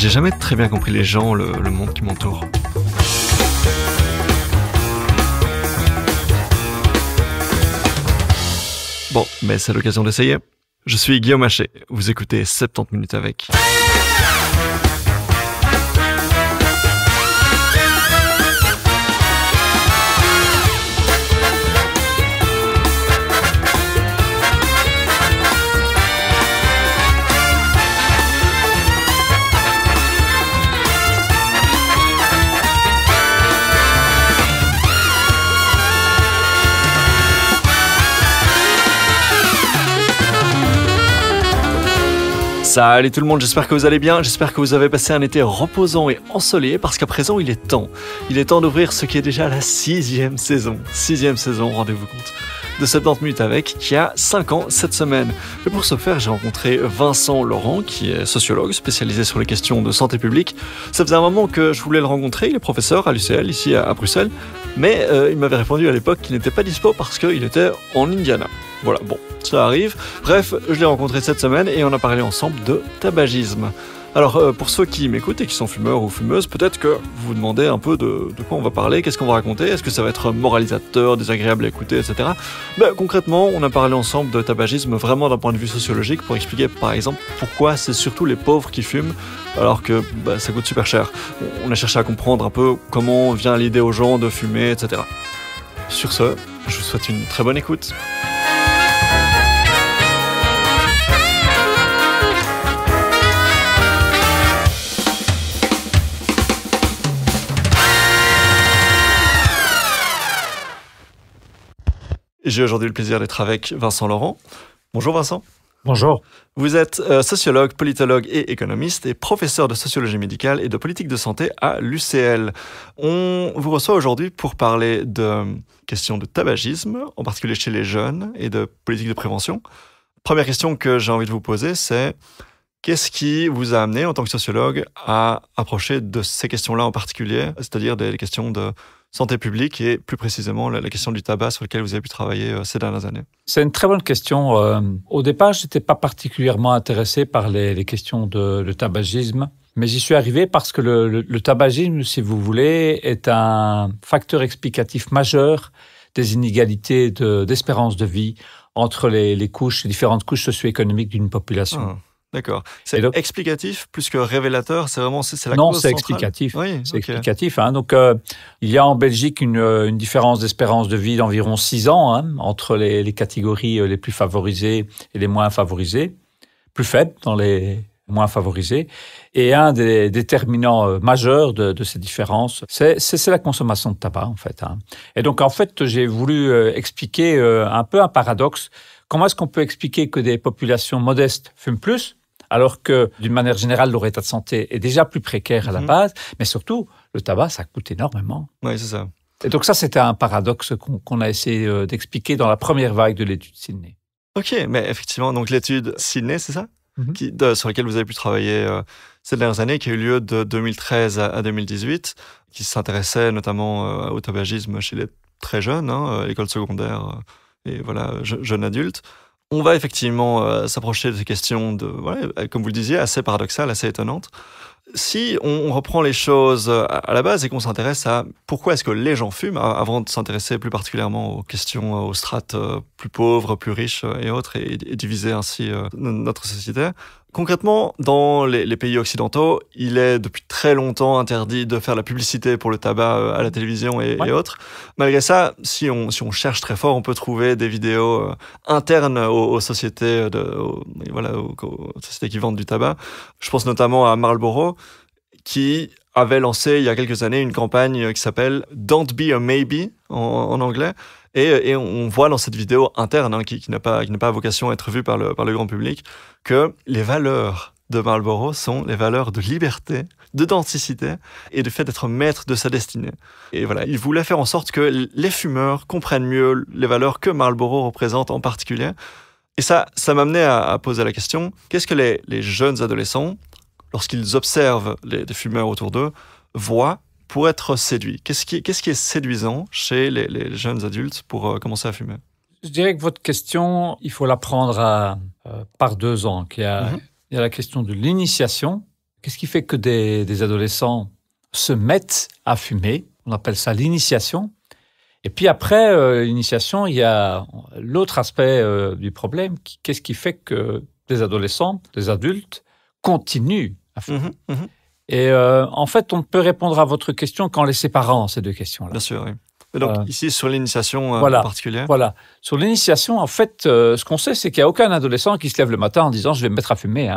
J'ai jamais très bien compris les gens, le monde qui m'entoure. Bon, mais c'est l'occasion d'essayer. Je suis Guillaume Haché, vous écoutez 70 minutes avec. Salut tout le monde, j'espère que vous allez bien, j'espère que vous avez passé un été reposant et ensoleillé parce qu'à présent il est temps d'ouvrir ce qui est déjà la sixième saison, rendez-vous compte, de 70 minutes avec, qui a 5 ans cette semaine. Et pour ce faire, j'ai rencontré Vincent Laurent, qui est sociologue spécialisé sur les questions de santé publique. Ça faisait un moment que je voulais le rencontrer, il est professeur à l'UCL, ici à Bruxelles, mais il m'avait répondu à l'époque qu'il n'était pas dispo parce qu'il était en Indiana. Voilà, bon, ça arrive. Bref, je l'ai rencontré cette semaine et on a parlé ensemble de tabagisme. Alors, pour ceux qui m'écoutent et qui sont fumeurs ou fumeuses, peut-être que vous vous demandez un peu de quoi on va parler, qu'est-ce qu'on va raconter, est-ce que ça va être moralisateur, désagréable à écouter, etc. Concrètement, on a parlé ensemble de tabagisme vraiment d'un point de vue sociologique pour expliquer, par exemple, pourquoi c'est surtout les pauvres qui fument, alors que ça coûte super cher. On a cherché à comprendre un peu comment vient l'idée aux gens de fumer, etc. Sur ce, je vous souhaite une très bonne écoute. J'ai aujourd'hui le plaisir d'être avec Vincent Laurent. Bonjour Vincent. Bonjour. Vous êtes sociologue, politologue et économiste et professeur de sociologie médicale et de politique de santé à l'UCL. On vous reçoit aujourd'hui pour parler de questions de tabagisme, en particulier chez les jeunes, et de politique de prévention. Première question que j'ai envie de vous poser, c'est qu'est-ce qui vous a amené en tant que sociologue à approcher de ces questions-là en particulier, c'est-à-dire des questions de santé publique et plus précisément la question du tabac sur lequel vous avez pu travailler ces dernières années? C'est une très bonne question. Au départ, je n'étais pas particulièrement intéressé par les questions de tabagisme, mais j'y suis arrivé parce que le tabagisme, si vous voulez, est un facteur explicatif majeur des inégalités d'espérance de vie entre les différentes couches socio-économiques d'une population. Ah. D'accord. C'est donc explicatif plus que révélateur. C'est vraiment c'est la non, cause c'est centrale. explicatif. Oui, c'est explicatif. Donc, il y a en Belgique une différence d'espérance de vie d'environ 6 ans entre les catégories les plus favorisées et les moins favorisées, plus faibles dans les moins favorisés. Et un des déterminants majeurs de ces différences, c'est la consommation de tabac, en fait. Et donc, en fait, j'ai voulu expliquer un peu un paradoxe. Comment est-ce qu'on peut expliquer que des populations modestes fument plus, alors que, d'une manière générale, leur état de santé est déjà plus précaire à la base, mais surtout, le tabac, ça coûte énormément. Oui, c'est ça. Et donc ça, c'était un paradoxe qu'on a essayé d'expliquer dans la première vague de l'étude Sydney. Ok, mais effectivement, donc l'étude Sydney, c'est ça sur laquelle vous avez pu travailler ces dernières années, qui a eu lieu de 2013 à 2018, qui s'intéressait notamment au tabagisme chez les très jeunes, à l'école secondaire et voilà, jeunes adultes. On va effectivement s'approcher de ces questions, comme vous le disiez, assez paradoxales, assez étonnantes. Si on reprend les choses à la base et qu'on s'intéresse à pourquoi est-ce que les gens fument, avant de s'intéresser plus particulièrement aux questions, aux strates plus pauvres, plus riches et autres, et diviser ainsi notre société. Concrètement, dans les pays occidentaux, il est depuis très longtemps interdit de faire la publicité pour le tabac à la télévision et autres. Malgré ça, si on cherche très fort, on peut trouver des vidéos internes aux sociétés, aux sociétés qui vendent du tabac. Je pense notamment à Marlboro, qui avait lancé il y a quelques années une campagne qui s'appelle « Don't be a maybe » en anglais. Et on voit dans cette vidéo interne, qui n'a pas vocation à être vue par le grand public, que les valeurs de Marlboro sont les valeurs de liberté, d'authenticité et du fait d'être maître de sa destinée. Et voilà, il voulait faire en sorte que les fumeurs comprennent mieux les valeurs que Marlboro représente en particulier. Et ça m'amenait à poser la question, qu'est-ce que les jeunes adolescents, lorsqu'ils observent les fumeurs autour d'eux, voient pour être séduits? Qu'est-ce qui est séduisant chez les jeunes adultes pour commencer à fumer? Je dirais que votre question, il faut la prendre par 2 angles. Il y a la question de l'initiation, Qu'est-ce qui fait que des adolescents se mettent à fumer? On appelle ça l'initiation. Et puis après l'initiation, il y a l'autre aspect du problème. Qu'est-ce qui fait que des adolescents, des adultes, continuent à fumer? Et en fait, on peut répondre à votre question qu'en les séparant, ces deux questions-là. Bien sûr, oui. Et donc ici, sur l'initiation en particulier. Voilà. Sur l'initiation, en fait, ce qu'on sait, c'est qu'il n'y a aucun adolescent qui se lève le matin en disant « je vais me mettre à fumer ».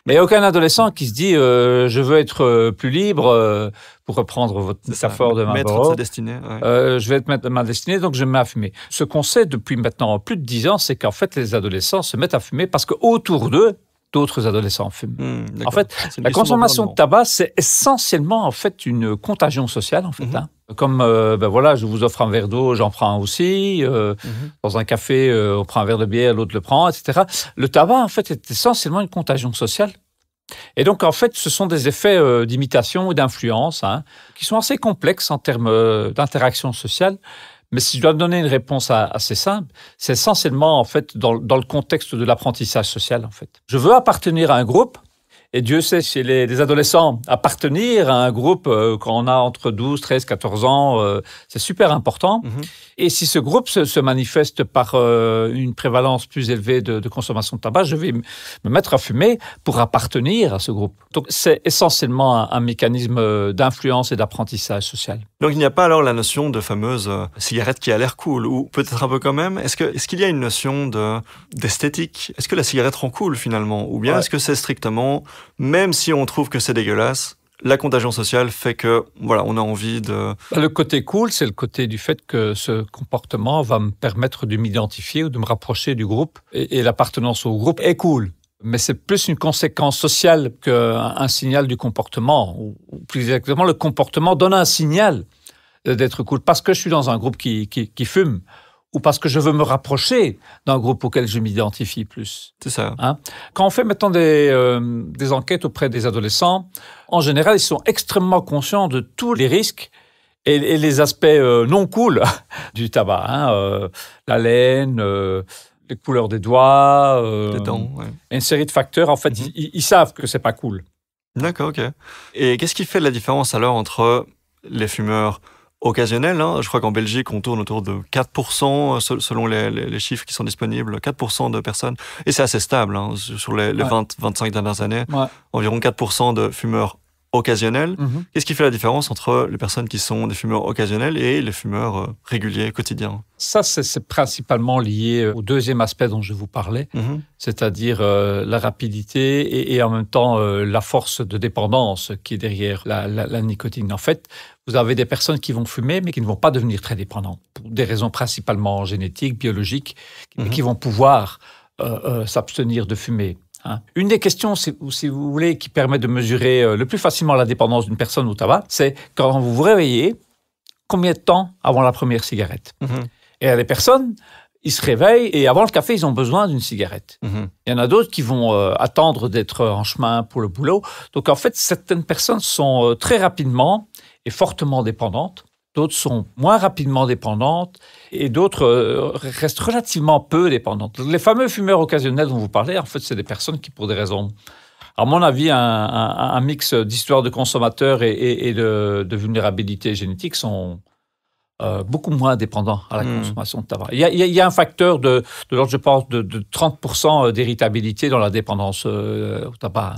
Mais il n'y a aucun adolescent qui se dit je veux être plus libre, pour reprendre votre métaphore de Maître de sa destinée. Je vais être maître de ma destinée, donc je me mets à fumer. Ce qu'on sait depuis maintenant plus de 10 ans, c'est qu'en fait, les adolescents se mettent à fumer parce qu'autour d'eux, d'autres adolescents fument. En fait, la consommation de tabac, c'est essentiellement en fait une contagion sociale, en fait. Comme, je vous offre un verre d'eau, j'en prends un aussi. Dans un café, on prend un verre de bière, l'autre le prend, etc. Le tabac, en fait, est essentiellement une contagion sociale. Et donc, en fait, ce sont des effets d'imitation ou d'influence qui sont assez complexes en termes d'interaction sociale. Mais si je dois donner une réponse assez simple, c'est essentiellement, en fait, dans le contexte de l'apprentissage social, en fait. Je veux appartenir à un groupe. Et Dieu sait, chez les adolescents, appartenir à un groupe quand on a entre 12, 13, 14 ans, c'est super important. Et si ce groupe se manifeste par une prévalence plus élevée de consommation de tabac, je vais me mettre à fumer pour appartenir à ce groupe. Donc, c'est essentiellement un mécanisme d'influence et d'apprentissage social. Donc, il n'y a pas alors la notion de fameuse cigarette qui a l'air cool, ou peut-être un peu quand même. Est-ce qu'il y a une notion d'esthétique? Est-ce que la cigarette rend cool finalement? Ou bien est-ce que c'est strictement, même si on trouve que c'est dégueulasse, la contagion sociale fait que, voilà, on a envie de... Le côté cool, c'est le côté du fait que ce comportement va me permettre de m'identifier ou de me rapprocher du groupe. Et l'appartenance au groupe est cool. Mais c'est plus une conséquence sociale qu'un signal du comportement. Ou plus exactement, le comportement donne un signal d'être cool. Parce que je suis dans un groupe qui fume, ou parce que je veux me rapprocher d'un groupe auquel je m'identifie plus. C'est ça. Quand on fait maintenant des enquêtes auprès des adolescents, en général, ils sont extrêmement conscients de tous les risques et les aspects non cool du tabac. La laine, les couleurs des doigts, des dents, une série de facteurs. En fait, ils savent que c'est pas cool. D'accord, ok. Et qu'est-ce qui fait la différence alors entre les fumeurs occasionnels, je crois qu'en Belgique, on tourne autour de 4%, selon les chiffres qui sont disponibles, 4% de personnes, et c'est assez stable, sur les 20-25 dernières années, environ 4% de fumeurs occasionnels. Qu'est-ce qui fait la différence entre les personnes qui sont des fumeurs occasionnels et les fumeurs réguliers, quotidiens? Ça, c'est principalement lié au deuxième aspect dont je vous parlais, c'est-à-dire la rapidité et en même temps la force de dépendance qui est derrière la nicotine. En fait, vous avez des personnes qui vont fumer, mais qui ne vont pas devenir très dépendantes, pour des raisons principalement génétiques, biologiques, mais qui vont pouvoir s'abstenir de fumer. Une des questions, si vous voulez, qui permet de mesurer le plus facilement la dépendance d'une personne au tabac, c'est quand vous vous réveillez, combien de temps avant la première cigarette? Et il y a des personnes, ils se réveillent et avant le café, ils ont besoin d'une cigarette. Il y en a d'autres qui vont attendre d'être en chemin pour le boulot. Donc en fait, certaines personnes sont très rapidement et fortement dépendantes. D'autres sont moins rapidement dépendantes et d'autres restent relativement peu dépendantes. Les fameux fumeurs occasionnels dont vous parlez, en fait, c'est des personnes qui, pour des raisons, à mon avis, un mix d'histoire de consommateurs et de vulnérabilité génétique sont beaucoup moins dépendants à la consommation de tabac. Il y a un facteur de l'ordre, je pense, de 30% d'irritabilité dans la dépendance au tabac.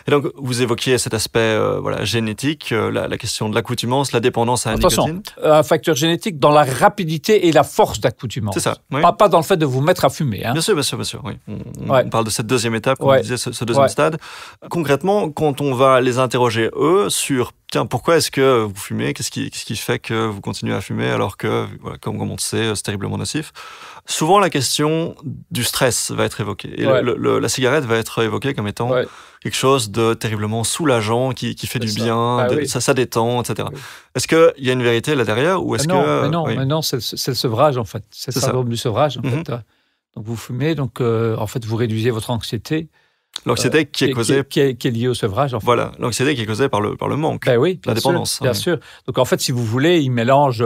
Et donc, vous évoquiez cet aspect génétique, la question de l'accoutumance, la dépendance à la nicotine. Un facteur génétique dans la rapidité et la force d'accoutumance. C'est ça, oui. Pas dans le fait de vous mettre à fumer. Bien sûr, oui. On parle de cette deuxième étape, comme vous disiez, ce deuxième stade. Concrètement, quand on va les interroger, eux, sur tiens, pourquoi est-ce que vous fumez? Qu'est-ce qui fait que vous continuez à fumer alors que, comme on sait, c'est terriblement nocif? Souvent, la question du stress va être évoquée. Et la cigarette va être évoquée comme étant quelque chose de terriblement soulageant, qui fait du bien, ça détend, etc. Oui. Est-ce qu'il y a une vérité là derrière ou est-ce Mais non, c'est le sevrage, en fait. C'est le syndrome du sevrage, en fait. Donc, vous fumez, donc en fait, vous réduisez votre anxiété. L'anxiété qui est causée... Qui est liée au sevrage, en fait. Voilà, l'anxiété qui est causée par le manque, oui, la dépendance. Bien sûr. Donc, en fait, si vous voulez, ils mélangent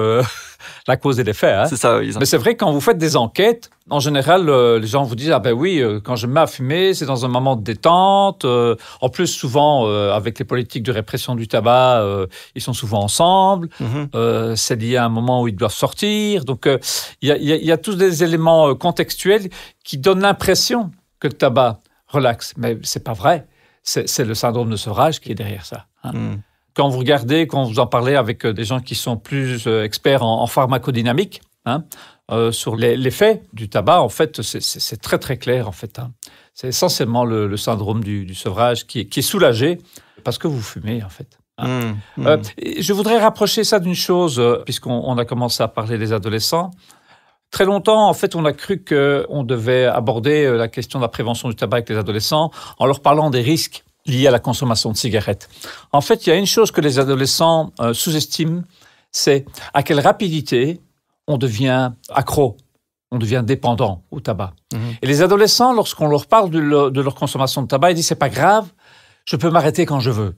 la cause et l'effet. Hein. C'est ça. Mais c'est vrai, quand vous faites des enquêtes, en général, les gens vous disent « Ah ben oui, quand je me mets à fumer, c'est dans un moment de détente. » En plus, souvent, avec les politiques de répression du tabac, ils sont souvent ensemble. C'est lié à un moment où ils doivent sortir. Donc, il y a tous des éléments contextuels qui donnent l'impression que le tabac relaxe. Mais c'est pas vrai. C'est le syndrome de sevrage qui est derrière ça. Hein. Quand vous regardez, quand vous en parlez avec des gens qui sont plus experts en pharmacodynamique, hein, sur l'effet du tabac, en fait, c'est très très clair. En fait, hein. C'est essentiellement le syndrome du sevrage qui est soulagé parce que vous fumez, en fait. Hein. Je voudrais rapprocher ça d'une chose, puisqu'on a commencé à parler des adolescents. Très longtemps, en fait, on a cru qu'on devait aborder la question de la prévention du tabac avec les adolescents en leur parlant des risques liés à la consommation de cigarettes. En fait, il y a une chose que les adolescents sous-estiment, c'est à quelle rapidité on devient accro, on devient dépendant au tabac. Et les adolescents, lorsqu'on leur parle de leur consommation de tabac, ils disent « c'est pas grave, je peux m'arrêter quand je veux ».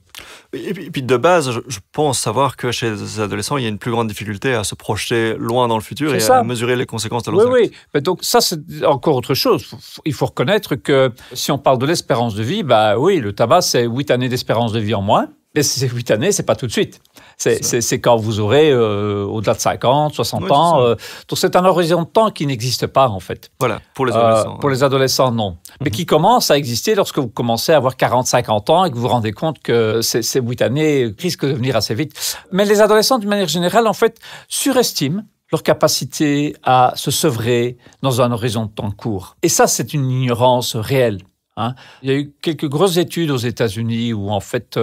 Et puis de base, je pense savoir que chez les adolescents, il y a une plus grande difficulté à se projeter loin dans le futur et à mesurer les conséquences de leurs actes. Oui. Mais donc ça, c'est encore autre chose. Il faut reconnaître que si on parle de l'espérance de vie, bah oui, le tabac, c'est 8 années d'espérance de vie en moins. Mais ces 8 années, c'est pas tout de suite. C'est quand vous aurez au-delà de 50, 60 ans. Donc c'est un horizon de temps qui n'existe pas, en fait. Voilà, pour les adolescents. Pour les adolescents, non. Mais qui commence à exister lorsque vous commencez à avoir 40, 50 ans et que vous vous rendez compte que ces 8 années risquent de venir assez vite. Mais les adolescents, d'une manière générale, en fait, surestiment leur capacité à se sevrer dans un horizon de temps court. Et ça, c'est une ignorance réelle. Hein. Il y a eu quelques grosses études aux États-Unis où en fait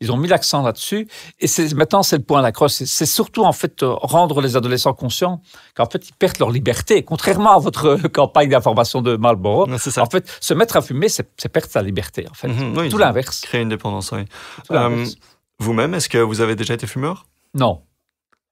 ils ont mis l'accent là-dessus et maintenant c'est le point d'accroche. C'est surtout en fait rendre les adolescents conscients qu'en fait ils perdent leur liberté, contrairement à votre campagne d'information de Marlboro. C'est ça. En fait, se mettre à fumer, c'est perdre sa liberté en fait. Oui, tout l'inverse. Créer une dépendance. Oui. Vous-même, est-ce que vous avez déjà été fumeur ? Non.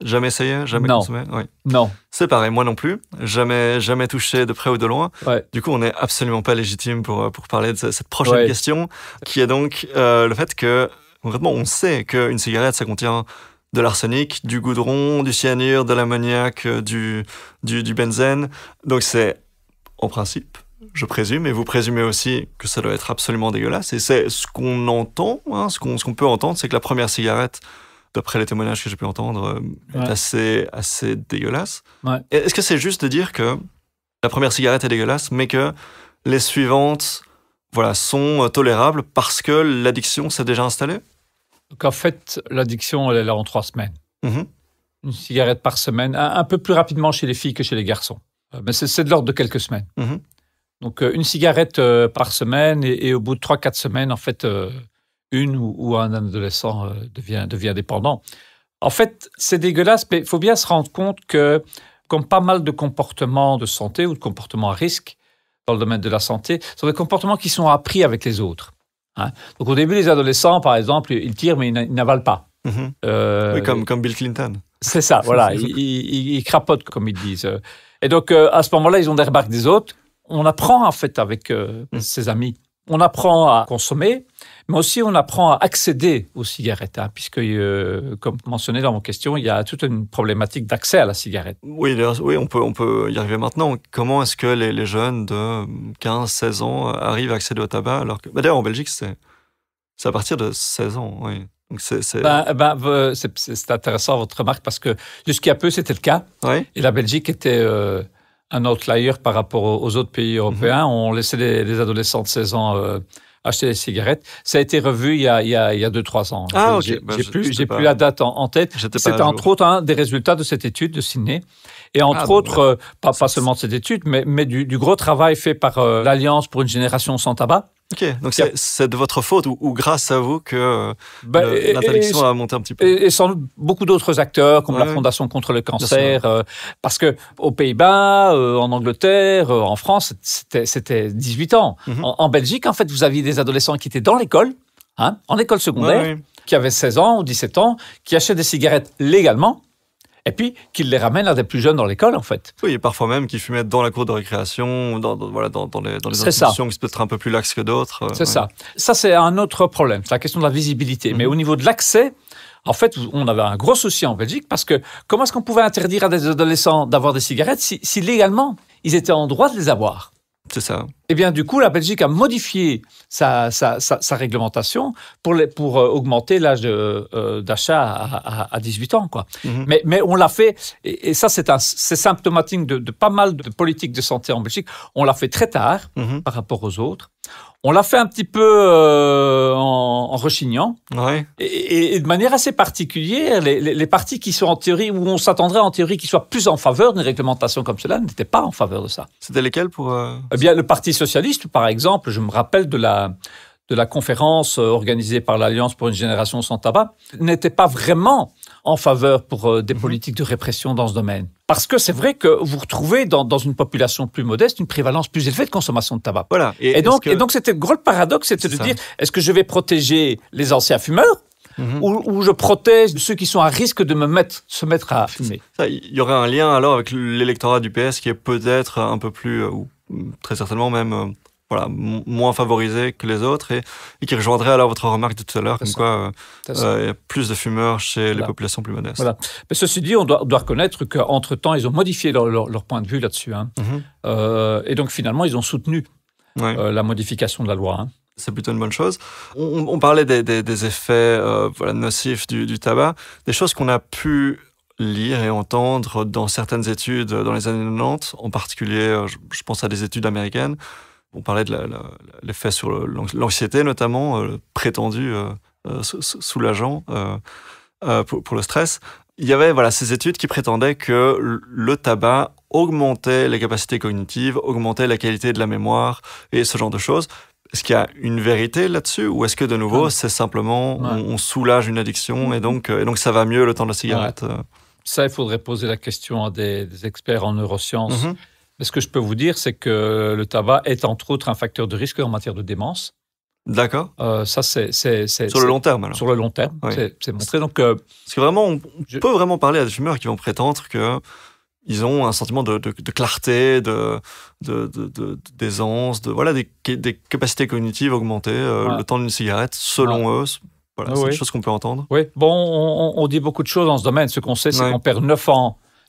Jamais essayé, jamais consommé. Oui. Non. C'est pareil, moi non plus. Jamais touché de près ou de loin. Ouais. Du coup, on n'est absolument pas légitime pour parler de cette prochaine question, qui est donc le fait que, concrètement, on sait qu'une cigarette, ça contient de l'arsenic, du goudron, du cyanure, de l'ammoniac, du benzène. Donc c'est, en principe, je présume, et vous présumez aussi que ça doit être absolument dégueulasse. Et c'est ce qu'on entend, hein, ce qu'on peut entendre, c'est que la première cigarette, d'après les témoignages que j'ai pu entendre, est assez dégueulasse. Ouais. Est-ce que c'est juste de dire que la première cigarette est dégueulasse, mais que les suivantes sont tolérables parce que l'addiction s'est déjà installée ? Donc en fait, l'addiction, elle est là en 3 semaines. Une cigarette par semaine, un peu plus rapidement chez les filles que chez les garçons. Mais c'est de l'ordre de quelques semaines. Donc une cigarette par semaine et au bout de 3-4 semaines, en fait... une ou un adolescent devient dépendant. En fait, c'est dégueulasse, mais il faut bien se rendre compte que, comme pas mal de comportements de santé ou de comportements à risque dans le domaine de la santé, ce sont des comportements qui sont appris avec les autres. Hein. Donc au début, les adolescents, par exemple, ils tirent, mais ils n'avalent pas. Oui, comme Bill Clinton. C'est ça, voilà. Ils crapotent, comme ils disent. Et donc, à ce moment-là, ils ont des remarques des autres. On apprend, en fait, avec ses amis. On apprend à consommer, mais aussi on apprend à accéder aux cigarettes, hein, puisque, comme mentionné dans mon question, il y a toute une problématique d'accès à la cigarette. Oui, on peut y arriver maintenant. Comment est-ce que les jeunes de 15-16 ans arrivent à accéder au tabac alors que... D'ailleurs, en Belgique, c'est à partir de 16 ans, oui. Donc c'est intéressant votre remarque, parce que jusqu'à peu, c'était le cas. Oui. Et la Belgique était... un outlier par rapport aux autres pays européens. On laissait les adolescents de 16 ans acheter des cigarettes. Ça a été revu il y a 2-3 ans. Ah, ok. J'ai plus la date en tête. C'est entre autres un des résultats de cette étude de Sydney. Et entre autres, pas seulement de cette étude, mais du gros travail fait par l'Alliance pour une génération sans tabac. Ok, donc c'est de votre faute ou grâce à vous que l'interdiction a monté un petit peu. Et sans doute beaucoup d'autres acteurs, comme la Fondation contre le cancer, parce que aux Pays-Bas, en Angleterre, en France, c'était 18 ans. En Belgique, en fait, vous aviez des adolescents qui étaient dans l'école, hein, en école secondaire, qui avaient 16 ans ou 17 ans, qui achetaient des cigarettes légalement, Et puis, qu'ils les ramènent à des plus jeunes dans l'école, en fait. Oui, et parfois même qu'ils fumaient dans la cour de récréation, dans les institutions qui sont peut-être un peu plus laxes que d'autres. C'est ça. Ça, c'est un autre problème. C'est la question de la visibilité. Mais au niveau de l'accès, en fait, on avait un gros souci en Belgique parce que comment est-ce qu'on pouvait interdire à des adolescents d'avoir des cigarettes si légalement, ils étaient en droit de les avoir? C'est ça. Eh bien, du coup, la Belgique a modifié sa réglementation pour augmenter l'âge d'achat à 18 ans, quoi. Mais on l'a fait, et ça, c'est symptomatique de pas mal de politiques de santé en Belgique. On l'a fait très tard par rapport aux autres. On l'a fait un petit peu en rechignant, et de manière assez particulière. Les partis qui sont en théorie, où on s'attendrait en théorie qu'ils soient plus en faveur d'une réglementation comme cela, n'étaient pas en faveur de ça. C'était lesquels pour Eh bien, le Parti socialiste, par exemple, je me rappelle de la conférence organisée par l'Alliance pour une génération sans tabac, n'était pas vraiment en faveur pour des politiques de répression dans ce domaine. Parce que c'est vrai que vous retrouvez dans une population plus modeste une prévalence plus élevée de consommation de tabac. Voilà. Et donc, c'était le gros paradoxe, c'était de dire, est-ce que je vais protéger les anciens fumeurs ou je protège ceux qui sont à risque de se mettre à fumer? Il y aurait un lien alors avec l'électorat du PS qui est peut-être un peu plus, ou très certainement même... moins favorisé que les autres et qui rejoindrait alors votre remarque de tout à l'heure, comme quoi il y a plus de fumeurs chez les populations plus modestes. Voilà. Mais ceci dit, on doit reconnaître qu'entre-temps, ils ont modifié leur point de vue là-dessus. Et donc finalement, ils ont soutenu la modification de la loi. C'est plutôt une bonne chose. On parlait des effets nocifs du tabac, des choses qu'on a pu lire et entendre dans certaines études dans les années 90, en particulier, je pense à des études américaines. On parlait de l'effet sur l'anxiété, notamment, prétendu soulageant pour le stress. Il y avait ces études qui prétendaient que le tabac augmentait les capacités cognitives, augmentait la qualité de la mémoire et ce genre de choses. Est-ce qu'il y a une vérité là-dessus ou est-ce que, de nouveau, c'est simplement on soulage une addiction et donc ça va mieux le temps de la cigarette Ça, il faudrait poser la question à des experts en neurosciences. Mais ce que je peux vous dire, c'est que le tabac est entre autres un facteur de risque en matière de démence. D'accord. Ça, c'est sur le long terme, alors. Sur le long terme, c'est montré. Donc, parce que vraiment, on peut vraiment parler à des fumeurs qui vont prétendre qu'ils ont un sentiment de clarté, d'aisance, des capacités cognitives augmentées, le temps d'une cigarette, selon eux. C'est des choses qu'on peut entendre. Oui, bon, on dit beaucoup de choses dans ce domaine. Ce qu'on sait, c'est qu'on perd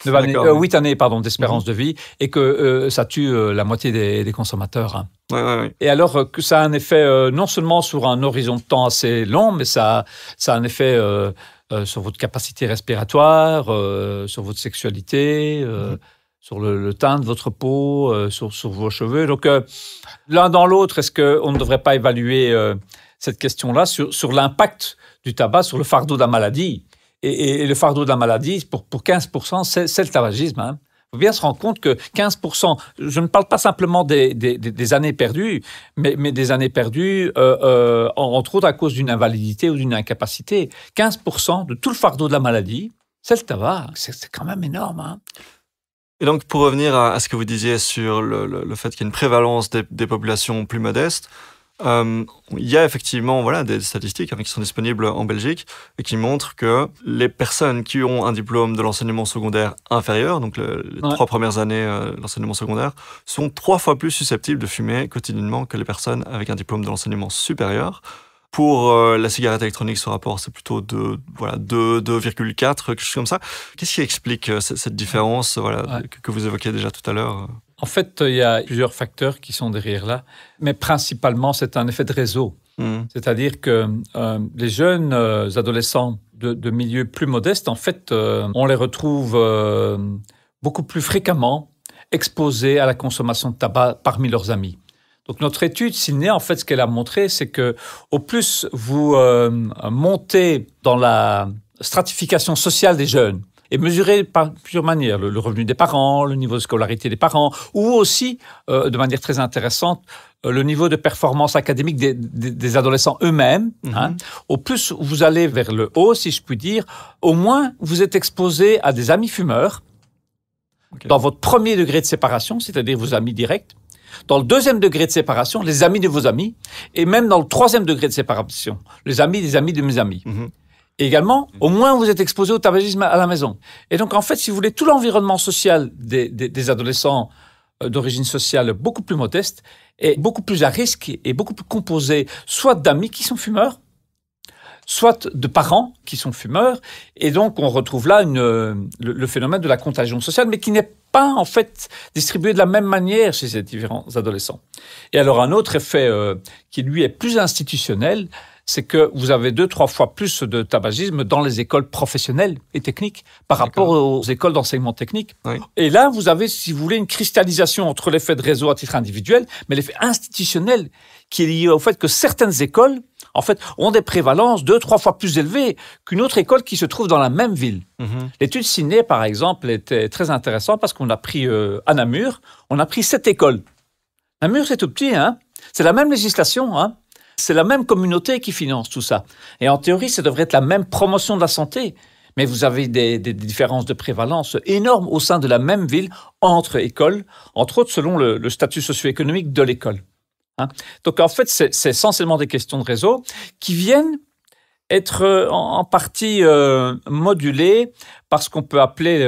8 années d'espérance de vie et que ça tue la moitié des consommateurs. Et alors que ça a un effet non seulement sur un horizon de temps assez long, mais ça a un effet sur votre capacité respiratoire, sur votre sexualité, sur le teint de votre peau, sur vos cheveux. Donc l'un dans l'autre, est-ce qu'on ne devrait pas évaluer cette question-là sur l'impact du tabac sur le fardeau de la maladie? Et le fardeau de la maladie, pour 15%, c'est le tabagisme. Il faut bien se rendre compte que 15%, je ne parle pas simplement des années perdues, mais des années perdues, entre autres à cause d'une invalidité ou d'une incapacité. 15% de tout le fardeau de la maladie, c'est le tabac. C'est quand même énorme. Et donc, pour revenir à ce que vous disiez sur le fait qu'il y a une prévalence des populations plus modestes, il y a effectivement des statistiques qui sont disponibles en Belgique et qui montrent que les personnes qui ont un diplôme de l'enseignement secondaire inférieur, donc les 3 premières années de l'enseignement secondaire, sont 3 fois plus susceptibles de fumer quotidiennement que les personnes avec un diplôme de l'enseignement supérieur. Pour la cigarette électronique, ce rapport, c'est plutôt 2,4, quelque chose comme ça. Qu'est-ce qui explique cette différence que vous évoquiez déjà tout à l'heure? En fait, il y a plusieurs facteurs qui sont derrière là, mais principalement, c'est un effet de réseau. C'est-à-dire que les jeunes adolescents de milieux plus modestes, en fait, on les retrouve beaucoup plus fréquemment exposés à la consommation de tabac parmi leurs amis. Donc notre étude Sydney, en fait, ce qu'elle a montré, c'est que au plus vous montez dans la stratification sociale des jeunes, et mesuré par plusieurs manières, le revenu des parents, le niveau de scolarité des parents, ou aussi, de manière très intéressante, le niveau de performance académique des adolescents eux-mêmes. Au plus vous allez vers le haut, si je puis dire, au moins vous êtes exposé à des amis fumeurs, dans votre premier degré de séparation, c'est-à-dire vos amis directs, dans le deuxième degré de séparation, les amis de vos amis, et même dans le troisième degré de séparation, les amis des amis de mes amis. Et également, au moins, vous êtes exposé au tabagisme à la maison. Et donc, en fait, si vous voulez, tout l'environnement social des adolescents d'origine sociale beaucoup plus modeste est beaucoup plus à risque et beaucoup plus composé soit d'amis qui sont fumeurs, soit de parents qui sont fumeurs. Et donc, on retrouve là le phénomène de la contagion sociale, mais qui n'est pas, en fait, distribué de la même manière chez ces différents adolescents. Et alors, un autre effet qui, lui, est plus institutionnel, c'est que vous avez 2-3 fois plus de tabagisme dans les écoles professionnelles et techniques par rapport aux écoles d'enseignement technique. Oui. Et là, vous avez, si vous voulez, une cristallisation entre l'effet de réseau à titre individuel, mais l'effet institutionnel qui est lié au fait que certaines écoles, en fait, ont des prévalences 2-3 fois plus élevées qu'une autre école qui se trouve dans la même ville. L'étude Ciné, par exemple, était très intéressante parce qu'on a pris à Namur, on a pris 7 écoles. Namur, c'est tout petit, hein. C'est la même législation, hein. C'est la même communauté qui finance tout ça. Et en théorie, ça devrait être la même promotion de la santé. Mais vous avez des différences de prévalence énormes au sein de la même ville entre écoles, entre autres selon le statut socio-économique de l'école. Hein. Donc en fait, c'est essentiellement des questions de réseau qui viennent être en partie modulées par ce qu'on peut appeler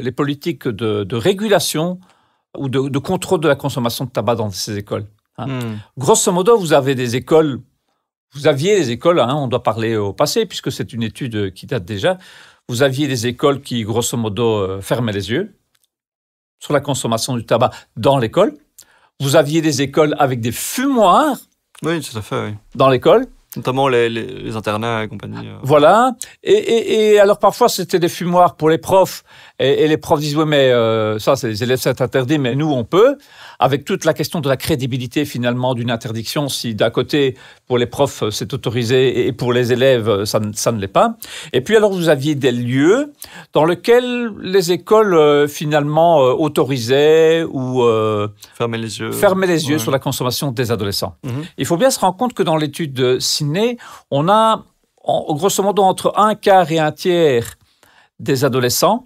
les politiques de régulation ou de contrôle de la consommation de tabac dans ces écoles. Hein. Grosso modo, vous aviez des écoles, hein, on doit parler au passé, puisque c'est une étude qui date déjà, vous aviez des écoles qui, grosso modo, fermaient les yeux sur la consommation du tabac dans l'école. Vous aviez des écoles avec des fumoirs tout à fait, oui. Dans l'école. Notamment les internats et compagnie. Voilà. Et alors, parfois, c'était des fumoirs pour les profs. Et les profs disent, oui, mais ça, c'est les élèves, c'est interdit, mais nous, on peut. Avec toute la question de la crédibilité, finalement, d'une interdiction. Si, d'un côté, pour les profs, c'est autorisé, et pour les élèves, ça ne l'est pas. Et puis, alors, vous aviez des lieux dans lesquels les écoles, finalement, autorisaient ou fermer les yeux sur la consommation des adolescents. Il faut bien se rendre compte que dans l'étude de Ciné, on a, grosso modo, entre 1/4 et 1/3 des adolescents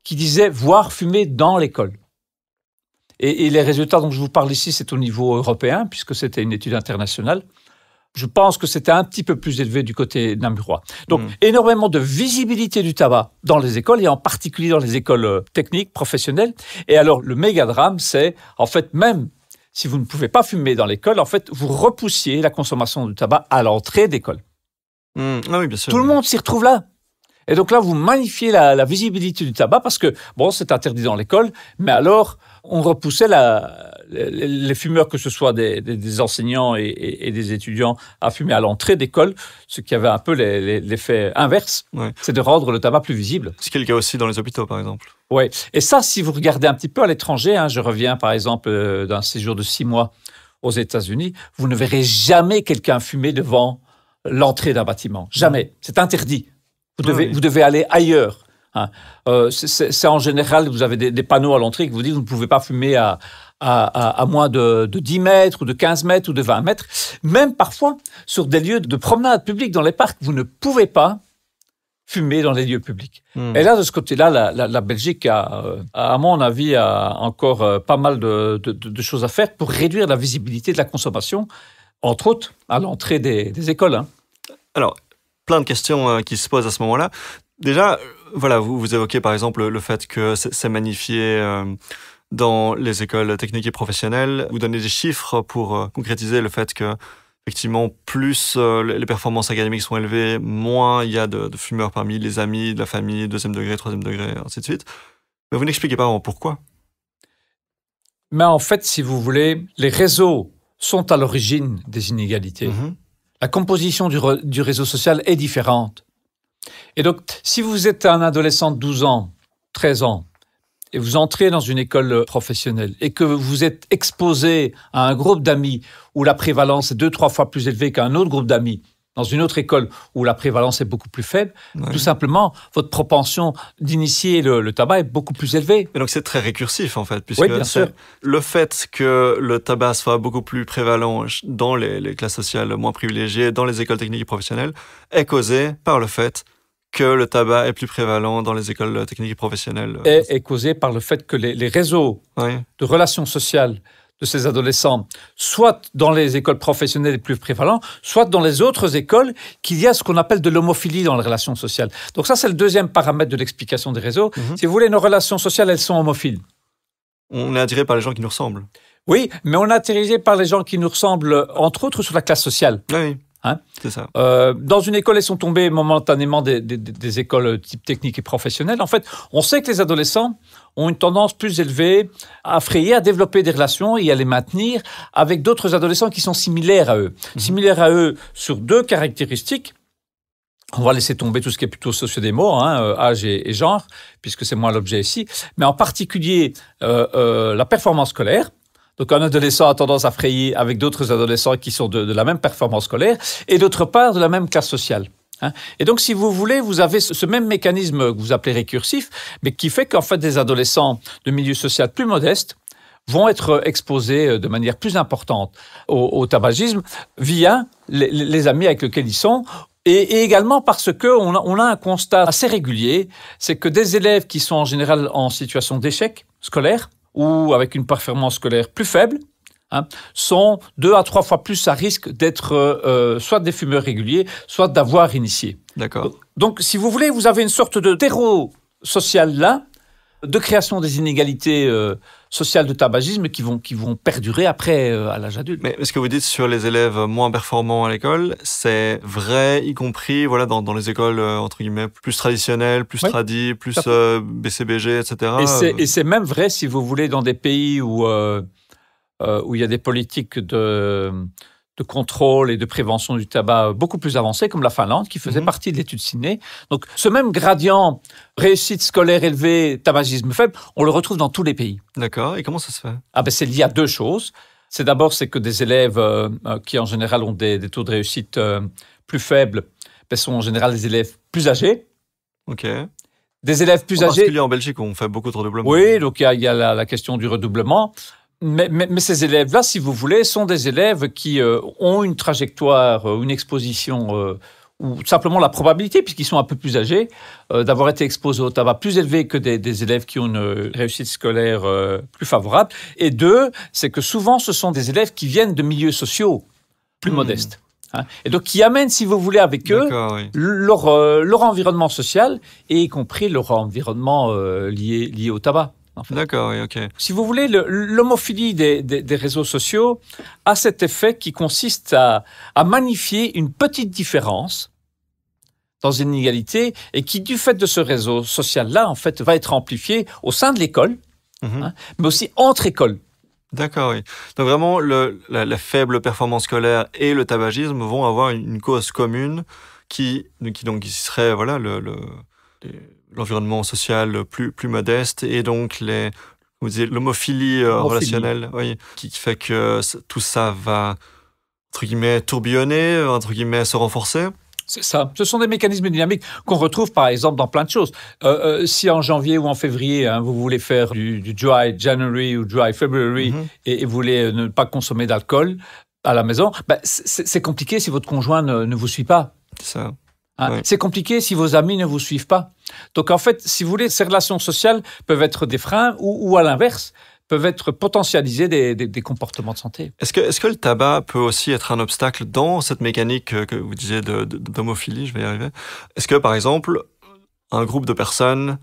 qui disaient voir fumer dans l'école. Et les résultats dont je vous parle ici, c'est au niveau européen, puisque c'était une étude internationale. Je pense que c'était un petit peu plus élevé du côté namurois. Donc, énormément de visibilité du tabac dans les écoles, et en particulier dans les écoles techniques, professionnelles. Et alors, le méga drame, c'est, en fait, même si vous ne pouvez pas fumer dans l'école, en fait, vous repoussiez la consommation du tabac à l'entrée d'école. Ah oui, bien sûr. Tout le monde s'y retrouve là. Et donc là, vous magnifiez la visibilité du tabac parce que, bon, c'est interdit dans l'école, mais alors, on repoussait les fumeurs, que ce soit des enseignants et des étudiants, à fumer à l'entrée d'école, ce qui avait un peu l'effet inverse, c'est de rendre le tabac plus visible. Ce qui est le cas aussi dans les hôpitaux, par exemple. Oui, et ça, si vous regardez un petit peu à l'étranger, hein, je reviens par exemple d'un séjour de 6 mois aux États-Unis, vous ne verrez jamais quelqu'un fumer devant l'entrée d'un bâtiment. Jamais. C'est interdit. Vous devez aller ailleurs. Hein. C'est en général, vous avez des panneaux à l'entrée qui vous disent que vous ne pouvez pas fumer à moins de 10 mètres ou de 15 mètres ou de 20 mètres. Même parfois, sur des lieux de promenade publique dans les parcs, vous ne pouvez pas fumer dans les lieux publics. Et là, de ce côté-là, la Belgique à mon avis, a encore pas mal de choses à faire pour réduire la visibilité de la consommation, entre autres à l'entrée des écoles. Hein. Alors, plein de questions qui se posent à ce moment-là. Déjà, voilà, vous évoquez par exemple le fait que c'est magnifié dans les écoles techniques et professionnelles. Vous donnez des chiffres pour concrétiser le fait que, effectivement, plus les performances académiques sont élevées, moins il y a de fumeurs parmi les amis, de la famille, 2e degré, 3e degré, ainsi de suite. Mais vous n'expliquez pas vraiment pourquoi. Mais en fait, si vous voulez, les réseaux sont à l'origine des inégalités. La composition du réseau social est différente. Et donc, si vous êtes un adolescent de 12 ans, 13 ans, et vous entrez dans une école professionnelle et que vous êtes exposé à un groupe d'amis où la prévalence est 2-3 fois plus élevée qu'un autre groupe d'amis, dans une autre école où la prévalence est beaucoup plus faible, tout simplement, votre propension d'initier le tabac est beaucoup plus élevée. Et donc c'est très récursif en fait, puisque oui, bien sûr. Le fait que le tabac soit beaucoup plus prévalent dans les classes sociales moins privilégiées, dans les écoles techniques et professionnelles, est causé par le fait que le tabac est plus prévalent dans les écoles techniques et professionnelles. Est causé par le fait que les réseaux de relations sociales de ces adolescents, soit dans les écoles professionnelles les plus prévalentes, soit dans les autres écoles, qu'il y a ce qu'on appelle de l'homophilie dans les relations sociales. Donc ça, c'est le deuxième paramètre de l'explication des réseaux. Si vous voulez, nos relations sociales, elles sont homophiles. On est attiré par les gens qui nous ressemblent. Oui, mais on est attiré par les gens qui nous ressemblent, entre autres, sur la classe sociale. Oui. C'est ça. Dans une école, elles sont tombées momentanément des écoles type technique et professionnelles. En fait, on sait que les adolescents ont une tendance plus élevée à frayer, à développer des relations et à les maintenir avec d'autres adolescents qui sont similaires à eux. Similaires à eux sur deux caractéristiques. On va laisser tomber tout ce qui est plutôt sociodémo, âge et genre, puisque c'est moins l'objet ici. Mais en particulier, la performance scolaire. Donc, un adolescent a tendance à frayer avec d'autres adolescents qui sont de la même performance scolaire et d'autre part de la même classe sociale. Et donc, si vous voulez, vous avez ce même mécanisme que vous appelez récursif, mais qui fait qu'en fait, des adolescents de milieu social plus modestes vont être exposés de manière plus importante au tabagisme via les amis avec lesquels ils sont. Et également parce qu'on a un constat assez régulier, c'est que des élèves qui sont en général en situation d'échec scolaire, ou avec une performance scolaire plus faible, sont 2 à 3 fois plus à risque d'être soit des fumeurs réguliers, soit d'avoir initié. D'accord. Donc, si vous voulez, vous avez une sorte de terreau social là, de création des inégalités sociales de tabagisme qui vont perdurer après à l'âge adulte. Mais ce que vous dites sur les élèves moins performants à l'école, c'est vrai, y compris dans les écoles entre guillemets plus traditionnelles, plus tradies, plus BCBG, etc. Et c'est même vrai, si vous voulez, dans des pays où il y a des politiques de contrôle et de prévention du tabac beaucoup plus avancées, comme la Finlande, qui faisait partie de l'étude Sidney. Donc, ce même gradient réussite scolaire élevée, tabagisme faible, on le retrouve dans tous les pays. D'accord. Et comment ça se fait ? C'est lié à deux choses. C'est d'abord que des élèves qui, en général, ont des taux de réussite plus faibles, sont en général des élèves plus âgés. OK. Des élèves plus âgés... En particulier en Belgique, où on fait beaucoup de redoublement. Oui, donc il y a la question du redoublement. Mais ces élèves-là, si vous voulez, sont des élèves qui ont une trajectoire, une exposition, ou simplement la probabilité, puisqu'ils sont un peu plus âgés, d'avoir été exposés au tabac plus élevée que des élèves qui ont une réussite scolaire plus favorable. Et deux, c'est que souvent, ce sont des élèves qui viennent de milieux sociaux plus modestes. Et donc, qui amènent, si vous voulez, avec eux, leur environnement social, et y compris leur environnement lié au tabac. En fait. D'accord, oui, OK. Si vous voulez, l'homophilie des réseaux sociaux a cet effet qui consiste à magnifier une petite différence dans une inégalité et qui, du fait de ce réseau social-là, en fait, va être amplifié au sein de l'école, mais aussi entre écoles. D'accord, oui. Donc vraiment, la faible performance scolaire et le tabagisme vont avoir une cause commune qui serait l'environnement social plus modeste et donc vous disiez l'homophilie relationnelle, qui fait que tout ça va, entre guillemets, tourbillonner, entre guillemets, se renforcer. C'est ça. Ce sont des mécanismes dynamiques qu'on retrouve, par exemple, dans plein de choses. Si en janvier ou en février, vous voulez faire du dry January ou dry February et vous voulez ne pas consommer d'alcool à la maison, c'est compliqué si votre conjoint ne vous suit pas. C'est ça. C'est compliqué si vos amis ne vous suivent pas. Donc, en fait, si vous voulez, ces relations sociales peuvent être des freins ou à l'inverse, peuvent être potentialisés des comportements de santé. Est-ce que le tabac peut aussi être un obstacle dans cette mécanique que vous disiez d'homophilie, je vais y arriver. Est-ce que, par exemple, un groupe de personnes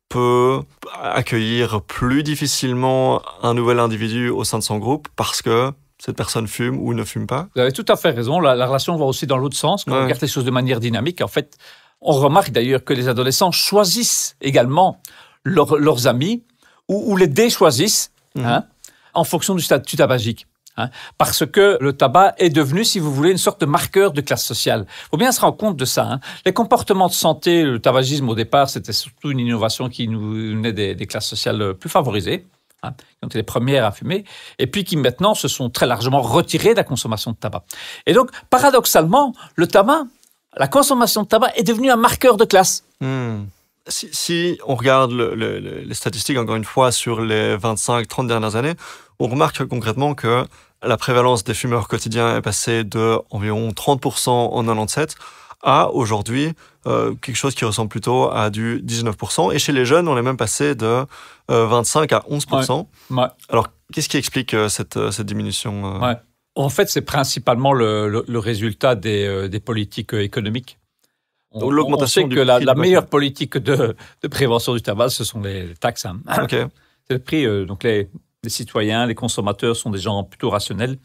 peut accueillir plus difficilement un nouvel individu au sein de son groupe parce que cette personne fume ou ne fume pas? Vous avez tout à fait raison. La relation va aussi dans l'autre sens. Quand on regarde les choses de manière dynamique, en fait, on remarque d'ailleurs que les adolescents choisissent également leurs amis ou les déchoisissent en fonction du statut tabagique. Parce que le tabac est devenu, si vous voulez, une sorte de marqueur de classe sociale. Il faut bien se rendre compte de ça. Les comportements de santé, le tabagisme au départ, c'était surtout une innovation qui nous venait des classes sociales plus favorisées, qui ont été les premières à fumer, et puis qui maintenant se sont très largement retirées de la consommation de tabac. Et donc, paradoxalement, le tabac, la consommation de tabac est devenue un marqueur de classe. Si on regarde les statistiques, encore une fois, sur les 25-30 dernières années, on remarque concrètement que la prévalence des fumeurs quotidiens est passée de environ 30% en 97 à aujourd'hui quelque chose qui ressemble plutôt à du 19%. Et chez les jeunes, on est même passé de 25 à 11%. Ouais. Alors, qu'est-ce qui explique cette diminution En fait, c'est principalement le résultat des politiques économiques. On sait que la meilleure politique de prévention du tabac, ce sont les taxes. Hein. Okay. C'est le prix. Donc les citoyens, les consommateurs sont des gens plutôt rationnels.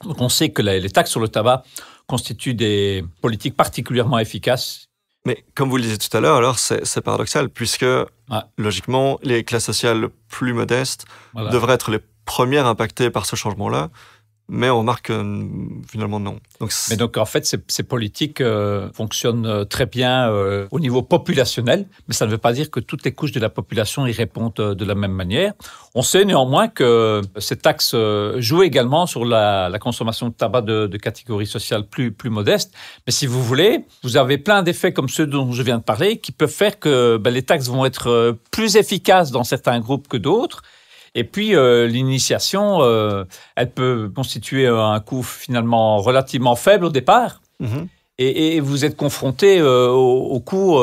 Donc on sait que les taxes sur le tabac constituent des politiques particulièrement efficaces. Mais comme vous le disiez tout à l'heure, alors c'est paradoxal, puisque logiquement, les classes sociales plus modestes devraient être les premières impactées par ce changement-là. Mais on remarque que finalement non. Donc en fait, ces politiques fonctionnent très bien au niveau populationnel, mais ça ne veut pas dire que toutes les couches de la population y répondent de la même manière. On sait néanmoins que ces taxes jouent également sur la consommation de tabac de catégories sociales plus modestes. Mais si vous voulez, vous avez plein d'effets comme ceux dont je viens de parler qui peuvent faire que les taxes vont être plus efficaces dans certains groupes que d'autres. Et puis, l'initiation, elle peut constituer un coût finalement relativement faible au départ. Mm-hmm. Et vous êtes confronté au coût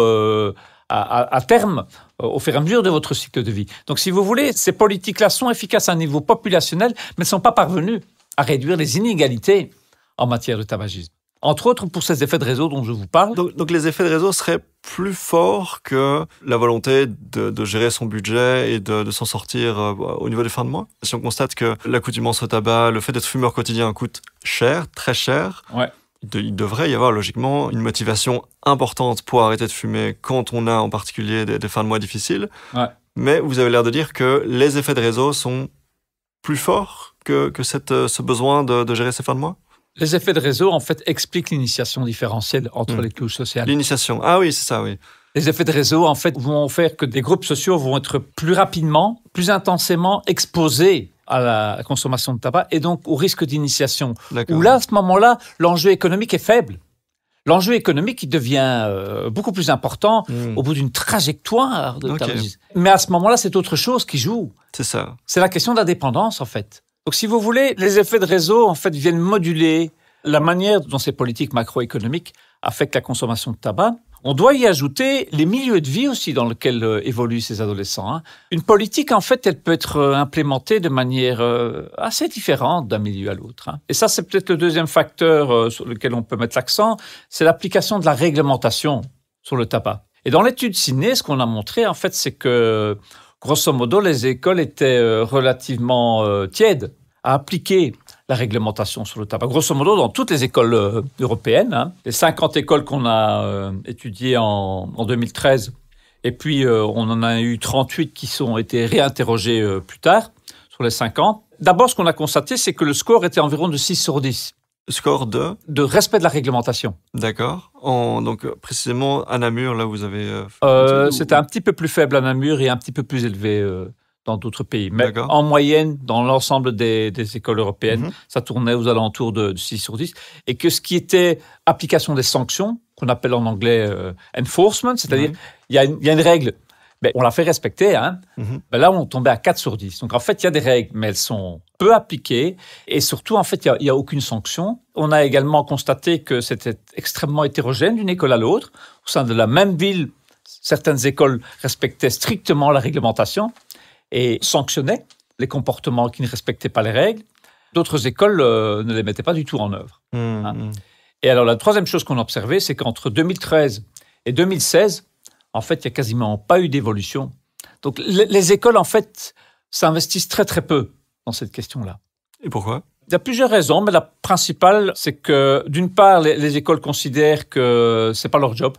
à terme, au fur et à mesure de votre cycle de vie. Donc, si vous voulez, ces politiques-là sont efficaces à un niveau populationnel, mais ne sont pas parvenues à réduire les inégalités en matière de tabagisme. Entre autres, pour ces effets de réseau dont je vous parle. Donc les effets de réseau seraient plus forts que la volonté de gérer son budget et de s'en sortir au niveau des fins de mois. Si on constate que l'accoutumance au tabac, le fait d'être fumeur quotidien coûte cher, très cher, il devrait y avoir logiquement une motivation importante pour arrêter de fumer quand on a en particulier des fins de mois difficiles. Ouais. Mais vous avez l'air de dire que les effets de réseau sont plus forts que ce besoin de gérer ses fins de mois. Les effets de réseau, en fait, expliquent l'initiation différentielle entre les couches sociales. L'initiation, ah oui, c'est ça, oui. Les effets de réseau, en fait, vont faire que des groupes sociaux vont être plus rapidement, plus intensément exposés à la consommation de tabac et donc au risque d'initiation. Où là, à ce moment-là, l'enjeu économique est faible. L'enjeu économique, il devient beaucoup plus important au bout d'une trajectoire de tabagisme. Mais à ce moment-là, c'est autre chose qui joue. C'est ça. C'est la question de la dépendance, en fait. Donc, si vous voulez, les effets de réseau, en fait, viennent moduler la manière dont ces politiques macroéconomiques affectent la consommation de tabac. On doit y ajouter les milieux de vie aussi dans lesquels évoluent ces adolescents. Hein. Une politique, en fait, elle peut être implémentée de manière assez différente d'un milieu à l'autre. Hein. Et ça, c'est peut-être le deuxième facteur sur lequel on peut mettre l'accent, c'est l'application de la réglementation sur le tabac. Et dans l'étude Sidney, ce qu'on a montré, en fait, c'est que grosso modo, les écoles étaient relativement tièdes à appliquer la réglementation sur le tabac. Grosso modo, dans toutes les écoles européennes, hein, les 50 écoles qu'on a étudiées en 2013, et puis on en a eu 38 qui ont été réinterrogées plus tard, sur les 50. D'abord, ce qu'on a constaté, c'est que le score était environ de 6 sur 10. Score de respect de la réglementation. D'accord. Donc, précisément, à Namur, là, vous avez... C'était un petit peu plus faible à Namur et un petit peu plus élevé dans d'autres pays. Mais en moyenne, dans l'ensemble des écoles européennes, ça tournait aux alentours de 6 sur 10. Et que ce qui était application des sanctions, qu'on appelle en anglais enforcement, c'est-à-dire il y a une règle, mais on la fait respecter, hein. Là, on tombait à 4 sur 10. Donc, en fait, il y a des règles, mais elles sont peu appliquées. Et surtout, en fait, il n'y a aucune sanction. On a également constaté que c'était extrêmement hétérogène d'une école à l'autre. Au sein de la même ville, certaines écoles respectaient strictement la réglementation et sanctionnaient les comportements qui ne respectaient pas les règles. D'autres écoles ne les mettaient pas du tout en œuvre. Hein. Et alors, la troisième chose qu'on a observée, c'est qu'entre 2013 et 2016, en fait, il n'y a quasiment pas eu d'évolution. Donc, les écoles, en fait, s'investissent très, très peu dans cette question-là. Et pourquoi ? Il y a plusieurs raisons, mais la principale, c'est que, d'une part, les écoles considèrent que ce n'est pas leur job.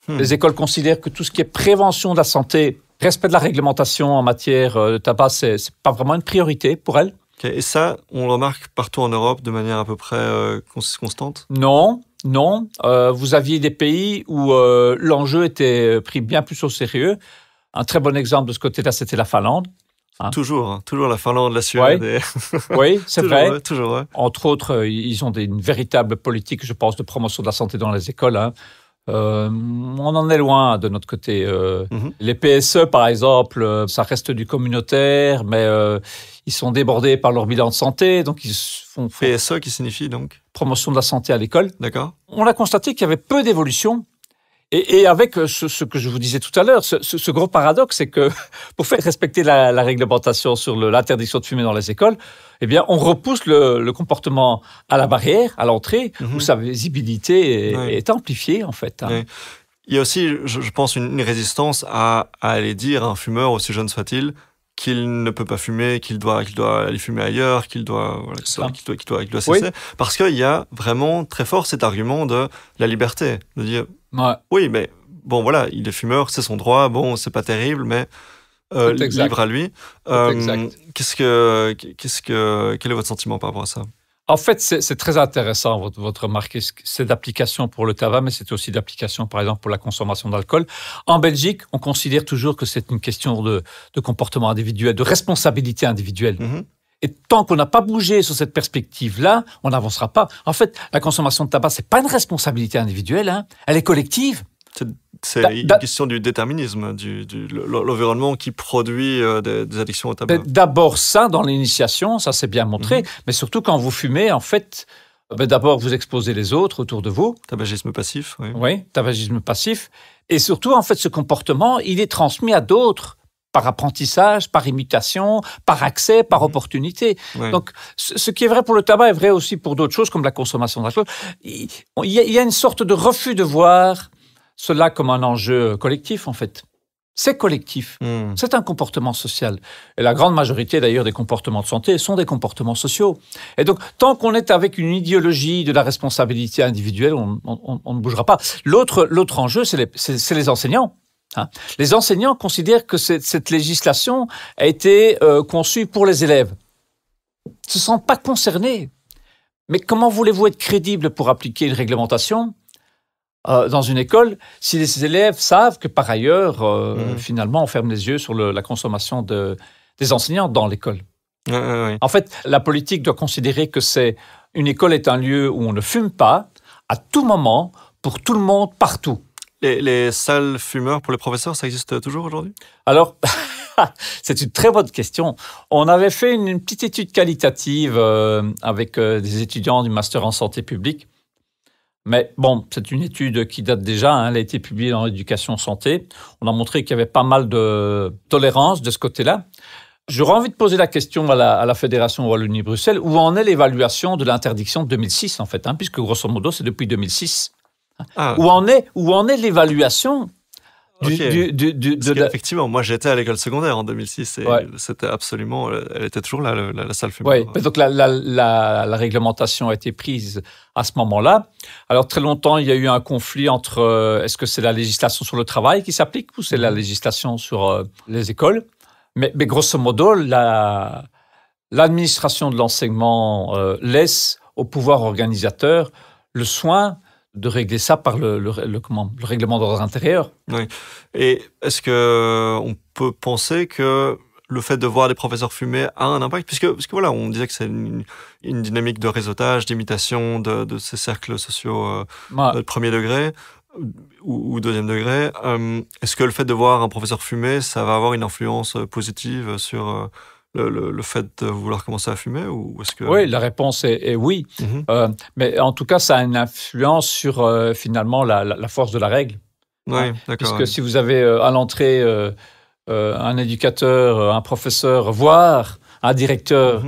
Les écoles considèrent que tout ce qui est prévention de la santé, respect de la réglementation en matière de tabac, c'est pas vraiment une priorité pour elles. Okay. Et ça, on le remarque partout en Europe de manière à peu près constante ? Non. Vous aviez des pays où l'enjeu était pris bien plus au sérieux. Un très bon exemple de ce côté-là, c'était la Finlande. Hein. Toujours la Finlande, la Suède. Ouais. Oui, c'est vrai. Toujours. Entre autres, ils ont une véritable politique, je pense, de promotion de la santé dans les écoles. Hein. On en est loin de notre côté. Les PSE, par exemple, ça reste du communautaire, mais ils sont débordés par leur bilan de santé, donc ils font PSE qui signifie donc promotion de la santé à l'école. D'accord. On a constaté qu'il y avait peu d'évolution. Et avec ce que je vous disais tout à l'heure, ce gros paradoxe, c'est que pour faire respecter la réglementation sur l'interdiction de fumer dans les écoles, eh bien, on repousse le comportement à la barrière, à l'entrée, où sa visibilité est amplifiée, en fait. Oui. Il y a aussi, je pense, une résistance à aller dire à un fumeur, aussi jeune soit-il, qu'il ne peut pas fumer, qu'il doit aller fumer ailleurs, qu'il doit cesser. Oui. Parce qu'il y a vraiment très fort cet argument de la liberté, de dire oui, mais bon, voilà, il est fumeur, c'est son droit, bon, c'est pas terrible, mais libre à lui. Quel est votre sentiment par rapport à ça? En fait, c'est très intéressant, votre remarque. C'est d'application pour le tabac, mais c'est aussi d'application, par exemple, pour la consommation d'alcool. En Belgique, on considère toujours que c'est une question de comportement individuel, de responsabilité individuelle. Et tant qu'on n'a pas bougé sur cette perspective-là, on n'avancera pas. En fait, la consommation de tabac, c'est pas une responsabilité individuelle, hein. Elle est collective. C'est une question du déterminisme, l'environnement qui produit des addictions au tabac. D'abord ça, dans l'initiation, ça c'est bien montré, mais surtout quand vous fumez, en fait, d'abord vous exposez les autres autour de vous. Tabagisme passif, oui. Oui, tabagisme passif. Et surtout, en fait, ce comportement, il est transmis à d'autres, par apprentissage, par imitation, par accès, par opportunité. Oui. Donc, ce qui est vrai pour le tabac est vrai aussi pour d'autres choses, comme la consommation d'alcool. Il y a une sorte de refus de voir cela comme un enjeu collectif, en fait. C'est collectif. C'est un comportement social. Et la grande majorité, d'ailleurs, des comportements de santé sont des comportements sociaux. Et donc, tant qu'on est avec une idéologie de la responsabilité individuelle, on ne bougera pas. L'autre enjeu, c'est les enseignants. Hein. Les enseignants considèrent que cette législation a été conçue pour les élèves. Ils ne se sentent pas concernés. Mais comment voulez-vous être crédible pour appliquer une réglementation dans une école si les élèves savent que par ailleurs, finalement, on ferme les yeux sur la consommation des enseignants dans l'école? Oui. En fait, la politique doit considérer que une école est un lieu où on ne fume pas à tout moment, pour tout le monde, partout. Les salles fumeurs pour les professeurs, ça existe toujours aujourd'hui? Alors, c'est une très bonne question. On avait fait une petite étude qualitative avec des étudiants du master en santé publique. Mais bon, c'est une étude qui date déjà, hein, elle a été publiée dans l'éducation santé. On a montré qu'il y avait pas mal de tolérance de ce côté-là. J'aurais envie de poser la question à la Fédération Wallonie-Bruxelles, où en est l'évaluation de l'interdiction de 2006, en fait, hein, puisque grosso modo, c'est depuis 2006. Où en est l'évaluation Effectivement, moi j'étais à l'école secondaire en 2006 et c'était absolument, elle était toujours là, la salle fumeur. Oui, donc la réglementation a été prise à ce moment-là. Alors très longtemps, il y a eu un conflit entre est-ce que c'est la législation sur le travail qui s'applique ou c'est la législation sur les écoles. Mais grosso modo, l'administration de l'enseignement laisse au pouvoir organisateur le soin de régler ça par le règlement d'ordre intérieur. Oui. Et est-ce qu'on peut penser que le fait de voir des professeurs fumer a un impact, puisque voilà, on disait que c'est une dynamique de réseautage, d'imitation de ces cercles sociaux de premier degré ou deuxième degré. Est-ce que le fait de voir un professeur fumer, ça va avoir une influence positive sur le fait de vouloir commencer à fumer ou est-ce que... Oui, la réponse est oui. Mais en tout cas, ça a une influence sur finalement la force de la règle. Oui, d'accord. Puisque si vous avez à l'entrée un éducateur, un professeur, voire un directeur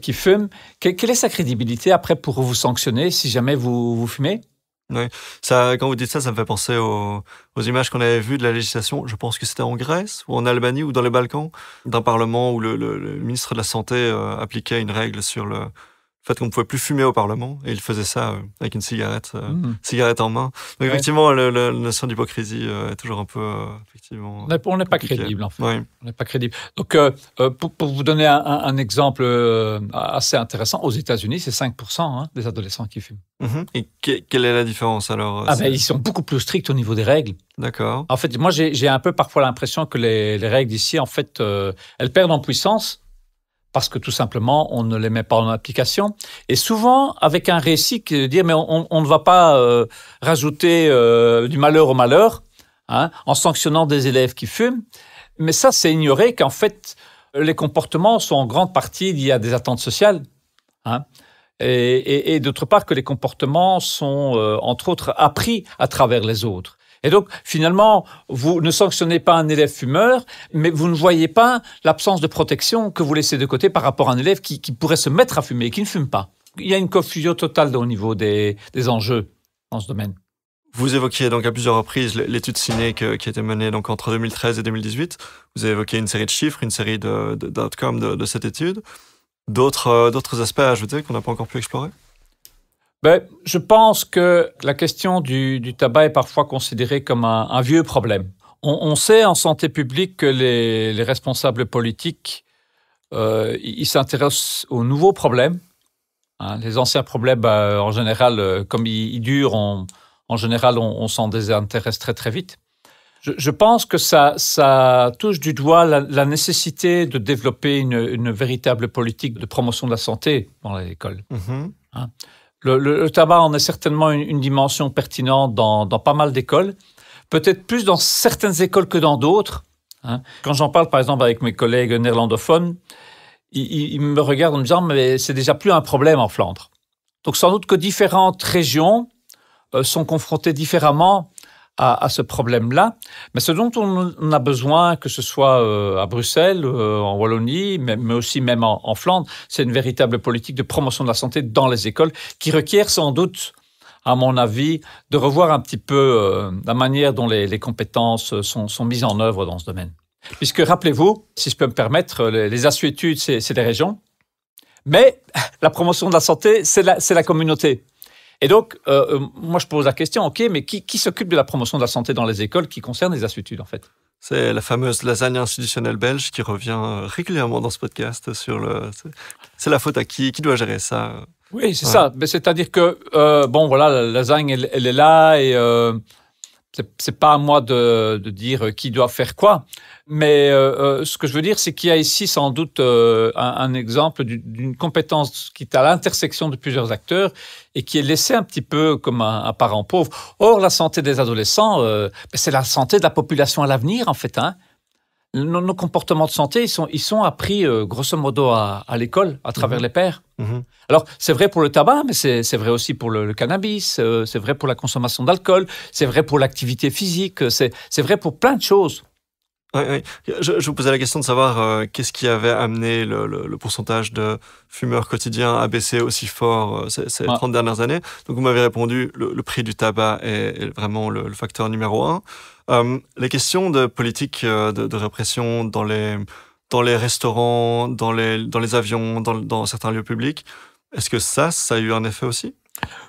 qui fume, quelle est sa crédibilité après pour vous sanctionner si jamais vous fumez? Oui. Ça, quand vous dites ça, ça me fait penser aux images qu'on avait vues de la législation. Je pense que c'était en Grèce ou en Albanie ou dans les Balkans, d'un parlement où le ministre de la Santé appliquait une règle sur le fait qu'on ne pouvait plus fumer au Parlement, et il faisait ça avec une cigarette en main. Donc effectivement, la notion d'hypocrisie est toujours un peu effectivement. On n'est pas crédible en fait. Oui. On n'est pas crédible. Donc pour vous donner un exemple assez intéressant, aux États-Unis, c'est 5% des adolescents qui fument. Et quelle est la différence alors? Ils sont beaucoup plus stricts au niveau des règles. D'accord. En fait, moi j'ai un peu parfois l'impression que les règles ici, en fait, elles perdent en puissance. parce que tout simplement, on ne les met pas en application. Et souvent, avec un récit qui veut dire, mais on ne va pas rajouter du malheur au malheur, hein, en sanctionnant des élèves qui fument. Mais ça, c'est ignorer qu'en fait, les comportements sont en grande partie liés à des attentes sociales. Hein, et d'autre part, que les comportements sont, entre autres, appris à travers les autres. Et donc, finalement, vous ne sanctionnez pas un élève fumeur, mais vous ne voyez pas l'absence de protection que vous laissez de côté par rapport à un élève qui pourrait se mettre à fumer et qui ne fume pas. Il y a une confusion totale au niveau des enjeux dans ce domaine. Vous évoquiez donc à plusieurs reprises l'étude Ciné qui a été menée donc entre 2013 et 2018. Vous avez évoqué une série de chiffres, une série d'outcomes de cette étude. D'autres aspects à ajouter qu'on n'a pas encore pu explorer? Je pense que la question du tabac est parfois considérée comme un vieux problème. On sait en santé publique que les responsables politiques ils s'intéressent aux nouveaux problèmes. Hein, les anciens problèmes, en général, comme ils durent, en général, on s'en désintéresse très très vite. Je pense que ça touche du doigt la nécessité de développer une véritable politique de promotion de la santé dans les écoles. Mm-hmm. Hein. Le tabac en est certainement une dimension pertinente dans pas mal d'écoles, peut-être plus dans certaines écoles que dans d'autres. Hein. Quand j'en parle, par exemple, avec mes collègues néerlandophones, ils me regardent en me disant « mais c'est déjà plus un problème en Flandre ». Donc sans doute que différentes régions sont confrontées différemment à ce problème-là. Mais ce dont on a besoin, que ce soit à Bruxelles, en Wallonie, mais aussi même en Flandre, c'est une véritable politique de promotion de la santé dans les écoles qui requiert sans doute, à mon avis, de revoir un petit peu la manière dont les compétences sont mises en œuvre dans ce domaine. Puisque, rappelez-vous, si je peux me permettre, les assuétudes, c'est les régions, mais la promotion de la santé, c'est la communauté. Et donc, moi, je pose la question, OK, mais qui s'occupe de la promotion de la santé dans les écoles qui concerne les assuétudes, en fait? C'est la fameuse lasagne institutionnelle belge qui revient régulièrement dans ce podcast sur c'est la faute à qui doit gérer ça? Oui, c'est ça. Mais c'est-à-dire que, voilà, la lasagne, elle est là et c'est pas à moi de dire qui doit faire quoi. Mais ce que je veux dire, c'est qu'il y a ici sans doute un exemple d'une compétence qui est à l'intersection de plusieurs acteurs et qui est laissée un petit peu comme un parent pauvre. Or, la santé des adolescents, c'est la santé de la population à l'avenir, en fait. Hein. Nos comportements de santé, ils sont appris grosso modo à l'école, à travers les pairs. Mm-hmm. Alors, c'est vrai pour le tabac, mais c'est vrai aussi pour le cannabis, c'est vrai pour la consommation d'alcool, c'est vrai pour l'activité physique, c'est vrai pour plein de choses. Oui. Je vous posais la question de savoir qu'est-ce qui avait amené le pourcentage de fumeurs quotidiens à baisser aussi fort ces 30 dernières années. Donc, vous m'avez répondu, le prix du tabac est vraiment le facteur numéro 1. Les questions de politique de répression dans les restaurants, dans les avions, dans certains lieux publics, est-ce que ça a eu un effet aussi?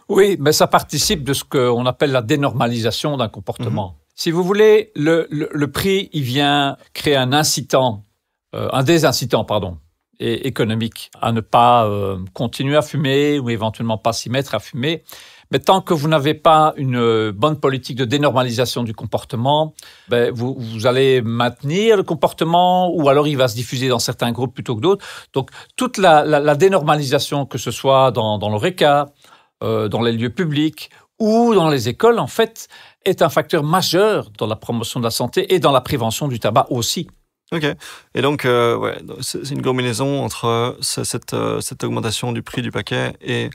Oui, mais ça participe de ce qu'on appelle la dénormalisation d'un comportement. Mm-hmm. Si vous voulez, le prix, il vient créer un désincitant, économique à ne pas continuer à fumer ou éventuellement pas s'y mettre à fumer. Mais tant que vous n'avez pas une bonne politique de dénormalisation du comportement, vous allez maintenir le comportement ou alors il va se diffuser dans certains groupes plutôt que d'autres. Donc, toute la dénormalisation, que ce soit dans l'ORECA, dans les lieux publics ou dans les écoles, en fait, est un facteur majeur dans la promotion de la santé et dans la prévention du tabac aussi. OK. Et donc, c'est une combinaison entre cette augmentation du prix du paquet et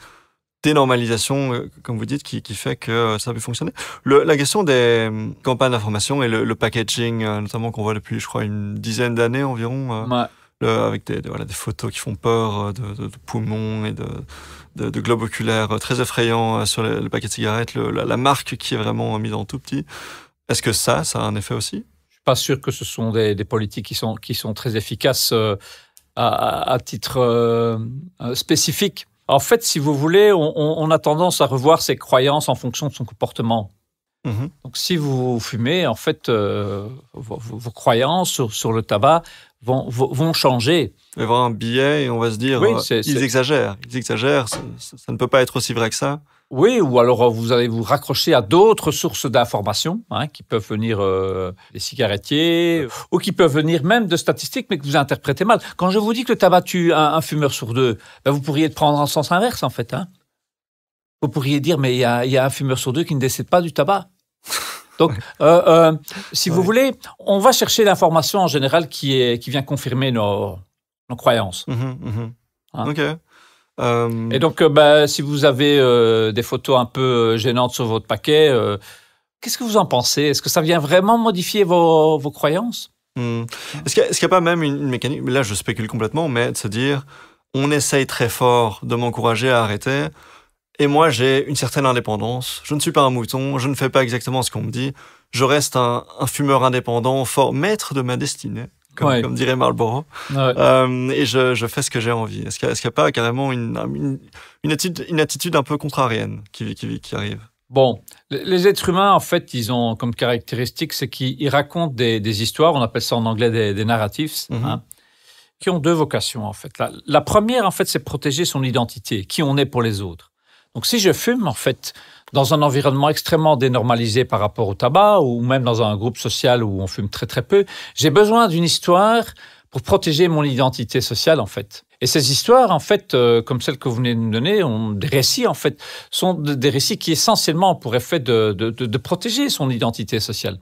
dénormalisation, comme vous dites, qui fait que ça peut fonctionner. La question des campagnes d'information et le packaging, notamment qu'on voit depuis, je crois, une dizaine d'années environ, avec des photos qui font peur de poumons et de globes oculaires très effrayants sur le paquet de cigarettes, la marque qui est vraiment mise en tout petit. Est-ce que ça a un effet aussi? Je suis pas sûr que ce sont des politiques qui sont très efficaces à titre spécifique. En fait, si vous voulez, on a tendance à revoir ses croyances en fonction de son comportement. Mm-hmm. Donc, si vous fumez, en fait, vos croyances sur le tabac vont changer. Il va y avoir un billet et on va se dire, oui, ils exagèrent. Ça ne peut pas être aussi vrai que ça. Oui, ou alors vous allez vous raccrocher à d'autres sources d'informations, qui peuvent venir des cigarettiers, ou qui peuvent venir même de statistiques, mais que vous interprétez mal. Quand je vous dis que le tabac tue un fumeur sur 2, vous pourriez le prendre en sens inverse, en fait. Vous pourriez dire, mais il y a un fumeur sur 2 qui ne décède pas du tabac. Donc, si vous voulez, on va chercher l'information en général qui vient confirmer nos croyances. OK. Et donc, si vous avez des photos un peu gênantes sur votre paquet, qu'est-ce que vous en pensez? Est-ce que ça vient vraiment modifier vos croyances? Est-ce qu'il n'y a pas même une mécanique, là je spécule complètement, mais de se dire, on essaye très fort de m'encourager à arrêter, et moi j'ai une certaine indépendance, je ne suis pas un mouton, je ne fais pas exactement ce qu'on me dit, je reste un fumeur indépendant, fort maître de ma destinée. Comme dirait Marlboro, et je fais ce que j'ai envie. Est-ce qu'il n'y a pas carrément une attitude un peu contrarienne qui arrive? Bon, les êtres humains, en fait, ils ont comme caractéristique, c'est qu'ils racontent des histoires, on appelle ça en anglais des narratifs, qui ont 2 vocations, en fait. La première, en fait, c'est protéger son identité, qui on est pour les autres. Donc, si je fume, en fait, dans un environnement extrêmement dénormalisé par rapport au tabac, ou même dans un groupe social où on fume très très peu, j'ai besoin d'une histoire pour protéger mon identité sociale, en fait. Et ces histoires, en fait, comme celles que vous venez de nous donner, des récits, en fait, sont des récits qui essentiellement ont pour effet de protéger son identité sociale.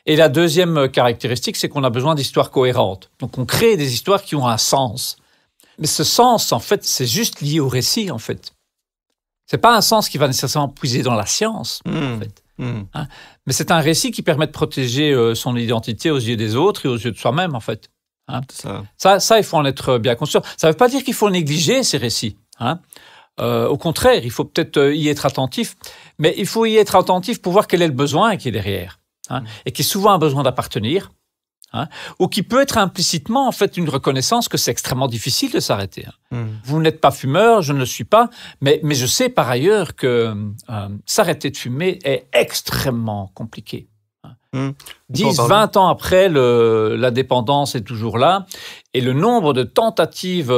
Et la deuxième caractéristique, c'est qu'on a besoin d'histoires cohérentes. Donc, on crée des histoires qui ont un sens. Mais ce sens, en fait, c'est juste lié au récit, en fait. C'est pas un sens qui va nécessairement puiser dans la science, en fait. Mais c'est un récit qui permet de protéger son identité aux yeux des autres et aux yeux de soi-même, en fait. Ça, il faut en être bien conscient. Ça ne veut pas dire qu'il faut négliger ces récits. Au contraire, il faut peut-être y être attentif, mais il faut y être attentif pour voir quel est le besoin qui est derrière, et qui est souvent un besoin d'appartenir, ou qui peut être implicitement en fait une reconnaissance que c'est extrêmement difficile de s'arrêter. Vous n'êtes pas fumeur, je ne le suis pas, mais je sais par ailleurs que s'arrêter de fumer est extrêmement compliqué. 10, 20 ans après, la dépendance est toujours là, et le nombre de tentatives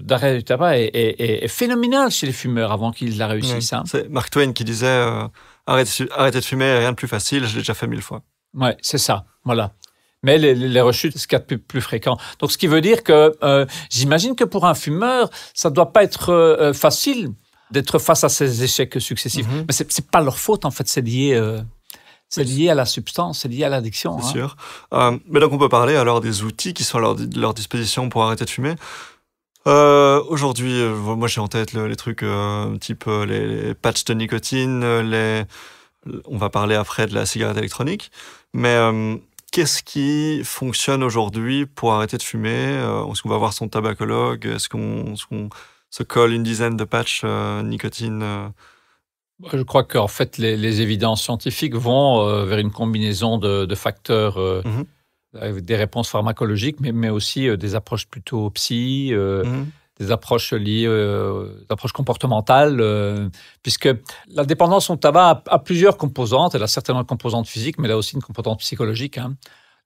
d'arrêt du tabac est phénoménal chez les fumeurs avant qu'ils la réussissent. C'est Mark Twain qui disait arrêter de fumer, rien de plus facile, je l'ai déjà fait 1000 fois. Oui, c'est ça, voilà. Mais les rechutes, c'est ce qu'il y a de plus fréquent. Donc, ce qui veut dire que j'imagine que pour un fumeur, ça ne doit pas être facile d'être face à ces échecs successifs. Mais ce n'est pas leur faute, en fait, c'est lié à la substance, c'est lié à l'addiction. C'est sûr. Mais donc, on peut parler alors des outils qui sont à leur disposition pour arrêter de fumer. Aujourd'hui, moi j'ai en tête les trucs type les patchs de nicotine, on va parler après de la cigarette électronique, mais qu'est-ce qui fonctionne aujourd'hui pour arrêter de fumer? Est-ce qu'on va voir son tabacologue? Est-ce qu'on se colle une dizaine de patchs nicotine? Je crois qu'en fait, les évidences scientifiques vont vers une combinaison de facteurs, avec des réponses pharmacologiques, mais aussi des approches plutôt psy, des approches liées aux approches comportementales, puisque la dépendance au tabac a plusieurs composantes. Elle a certainement une composante physique, mais elle a aussi une composante psychologique.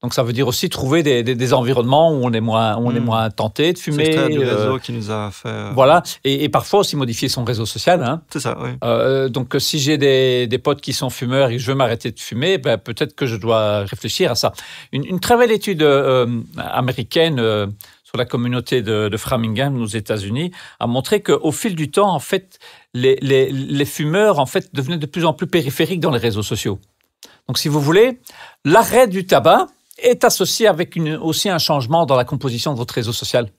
Donc, ça veut dire aussi trouver des environnements où on est moins tenté de fumer. C'est du réseau qui nous a fait... Voilà, et parfois aussi modifier son réseau social. C'est ça, oui. Donc, si j'ai des potes qui sont fumeurs et que je veux m'arrêter de fumer, peut-être que je dois réfléchir à ça. Une très belle étude américaine sur la communauté de Framingham aux États-Unis a montré qu'au fil du temps, en fait, les fumeurs en fait, devenaient de plus en plus périphériques dans les réseaux sociaux. Donc, si vous voulez, l'arrêt du tabac est associé avec aussi un changement dans la composition de votre réseau social.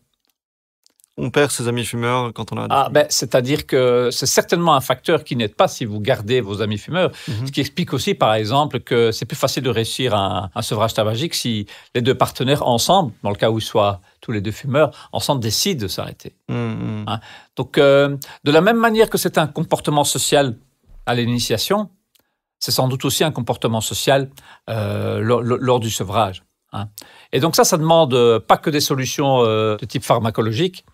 On perd ses amis fumeurs quand on a... C'est-à-dire que c'est certainement un facteur qui n'aide pas si vous gardez vos amis fumeurs. Ce qui explique aussi, par exemple, que c'est plus facile de réussir un sevrage tabagique si les 2 partenaires ensemble, dans le cas où ils soient tous les 2 fumeurs, ensemble décident de s'arrêter. Donc, de la même manière que c'est un comportement social à l'initiation, c'est sans doute aussi un comportement social lors du sevrage. Et donc ça demande pas que des solutions de type pharmacologique,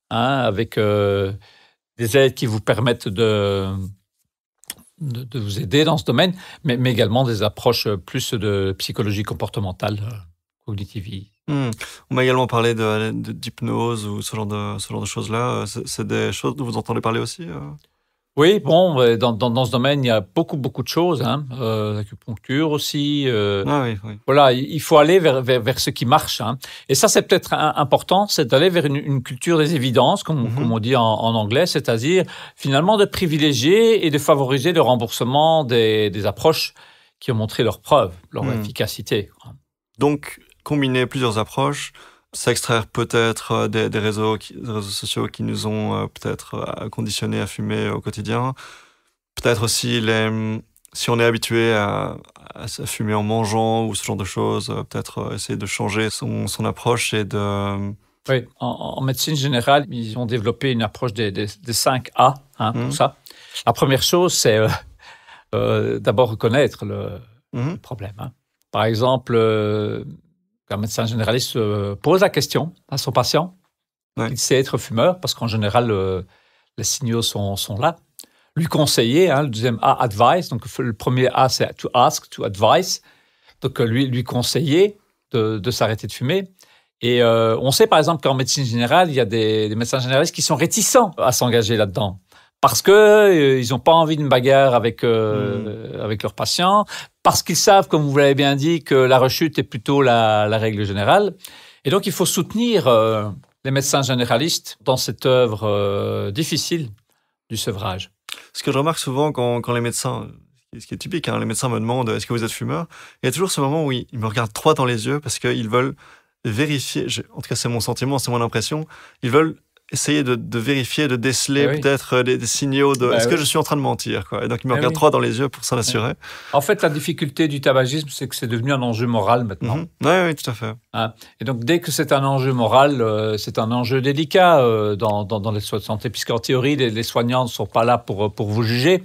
avec des aides qui vous permettent de vous aider dans ce domaine, mais également des approches plus de psychologie comportementale, cognitive. On m'a également parlé d'hypnose ou ce genre de choses-là. C'est des choses dont vous entendez parler aussi Oui, bon, dans ce domaine, il y a beaucoup de choses, hein. L'acupuncture aussi. Oui. Voilà, il faut aller vers ce qui marche, hein. Et ça, c'est peut-être important, c'est d'aller vers une culture des évidences, comme on dit en anglais, c'est-à-dire finalement de privilégier et de favoriser le remboursement des approches qui ont montré leur preuve, leur efficacité. Donc, combiner plusieurs approches, s'extraire peut-être des réseaux sociaux qui nous ont peut-être conditionnés à fumer au quotidien. Peut-être aussi, si on est habitué à fumer en mangeant ou ce genre de choses, peut-être essayer de changer son approche et de... Oui, en médecine générale, ils ont développé une approche des 5 A pour ça. La première chose, c'est d'abord reconnaître le problème. Hein. Par exemple... un médecin généraliste pose la question à son patient, il sait être fumeur, parce qu'en général, les signaux sont là. Lui conseiller, le deuxième A, advice. Donc, le premier A, c'est to ask, to advise. Donc, lui conseiller de s'arrêter de fumer. Et on sait, par exemple, qu'en médecine générale, il y a des médecins généralistes qui sont réticents à s'engager là-dedans. Parce qu'ils n'ont pas envie d'une bagarre avec leurs patients, parce qu'ils savent, comme vous l'avez bien dit, que la rechute est plutôt la règle générale. Et donc, il faut soutenir les médecins généralistes dans cette œuvre difficile du sevrage. Ce que je remarque souvent quand les médecins, ce qui est typique, les médecins me demandent « Est-ce que vous êtes fumeur ?» Il y a toujours ce moment où ils me regardent droit dans les yeux parce qu'ils veulent vérifier, en tout cas c'est mon sentiment, c'est mon impression, ils veulent essayer de vérifier, de déceler peut-être des signaux de est-ce que je suis en train de mentir quoi. Et donc ils me regardent droit dans les yeux pour s'en assurer. En fait, la difficulté du tabagisme, c'est que c'est devenu un enjeu moral maintenant. Oui, tout à fait. Et donc dès que c'est un enjeu moral, c'est un enjeu délicat dans les soins de santé, puisqu'en théorie, les soignants ne sont pas là pour vous juger.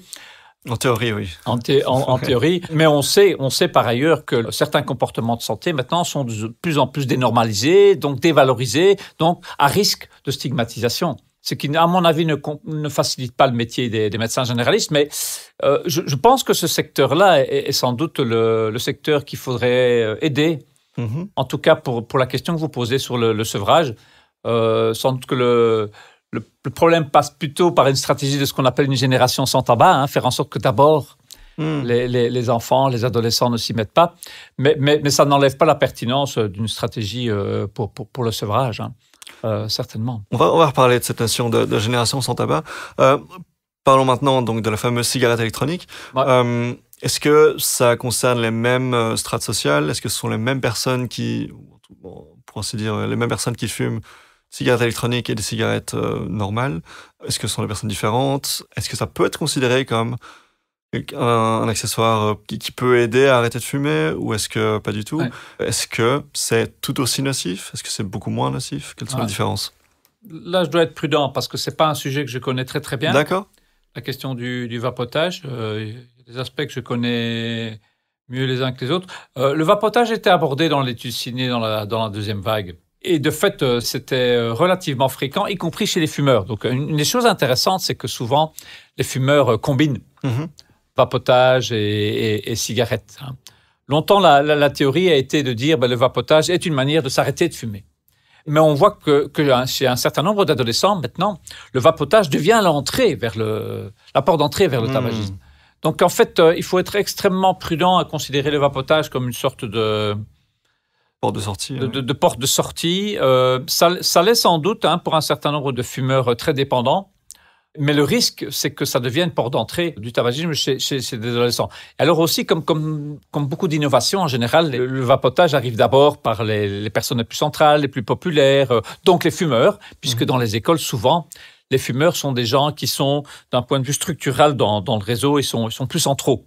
En théorie, oui. En théorie. Mais on sait par ailleurs que certains comportements de santé maintenant sont de plus en plus dénormalisés, donc dévalorisés, donc à risque de stigmatisation. Ce qui, à mon avis, ne facilite pas le métier des médecins généralistes. Mais je pense que ce secteur-là est sans doute le secteur qu'il faudrait aider. En tout cas, pour la question que vous posez sur le sevrage, sans doute que le problème passe plutôt par une stratégie de ce qu'on appelle une génération sans tabac, faire en sorte que d'abord les enfants, les adolescents ne s'y mettent pas, mais ça n'enlève pas la pertinence d'une stratégie pour le sevrage, certainement. On va reparler de cette notion de génération sans tabac. Parlons maintenant donc de la fameuse cigarette électronique. Ouais. Est-ce que ça concerne les mêmes strates sociales? Est-ce que ce sont les mêmes personnes pour ainsi dire, les mêmes personnes qui fument cigarettes électroniques et des cigarettes normales? Est-ce que ce sont des personnes différentes? Est-ce que ça peut être considéré comme un accessoire qui peut aider à arrêter de fumer ou est-ce que pas du tout? Est-ce que c'est tout aussi nocif? Est-ce que c'est beaucoup moins nocif? Quelles sont les différences? Là, je dois être prudent parce que c'est pas un sujet que je connais très très bien. D'accord. La question du vapotage, il y a des aspects que je connais mieux les uns que les autres. Le vapotage était abordé dans l'étude signée dans la deuxième vague. Et de fait, c'était relativement fréquent, y compris chez les fumeurs. Donc, une des choses intéressantes, c'est que souvent, les fumeurs combinent vapotage et cigarettes. Longtemps, la théorie a été de dire le vapotage est une manière de s'arrêter de fumer. Mais on voit que chez un certain nombre d'adolescents, maintenant, le vapotage devient la porte d'entrée vers le tabagisme. Donc, en fait, il faut être extrêmement prudent à considérer le vapotage comme une sorte de porte de sortie. De porte de sortie. Ça l'est sans doute pour un certain nombre de fumeurs très dépendants. Mais le risque, c'est que ça devienne porte d'entrée du tabagisme chez des adolescents. Alors aussi, comme beaucoup d'innovations en général, le vapotage arrive d'abord par les personnes les plus centrales, les plus populaires, donc les fumeurs, puisque dans les écoles, souvent, les fumeurs sont des gens qui sont, d'un point de vue structural dans le réseau, ils sont plus centraux.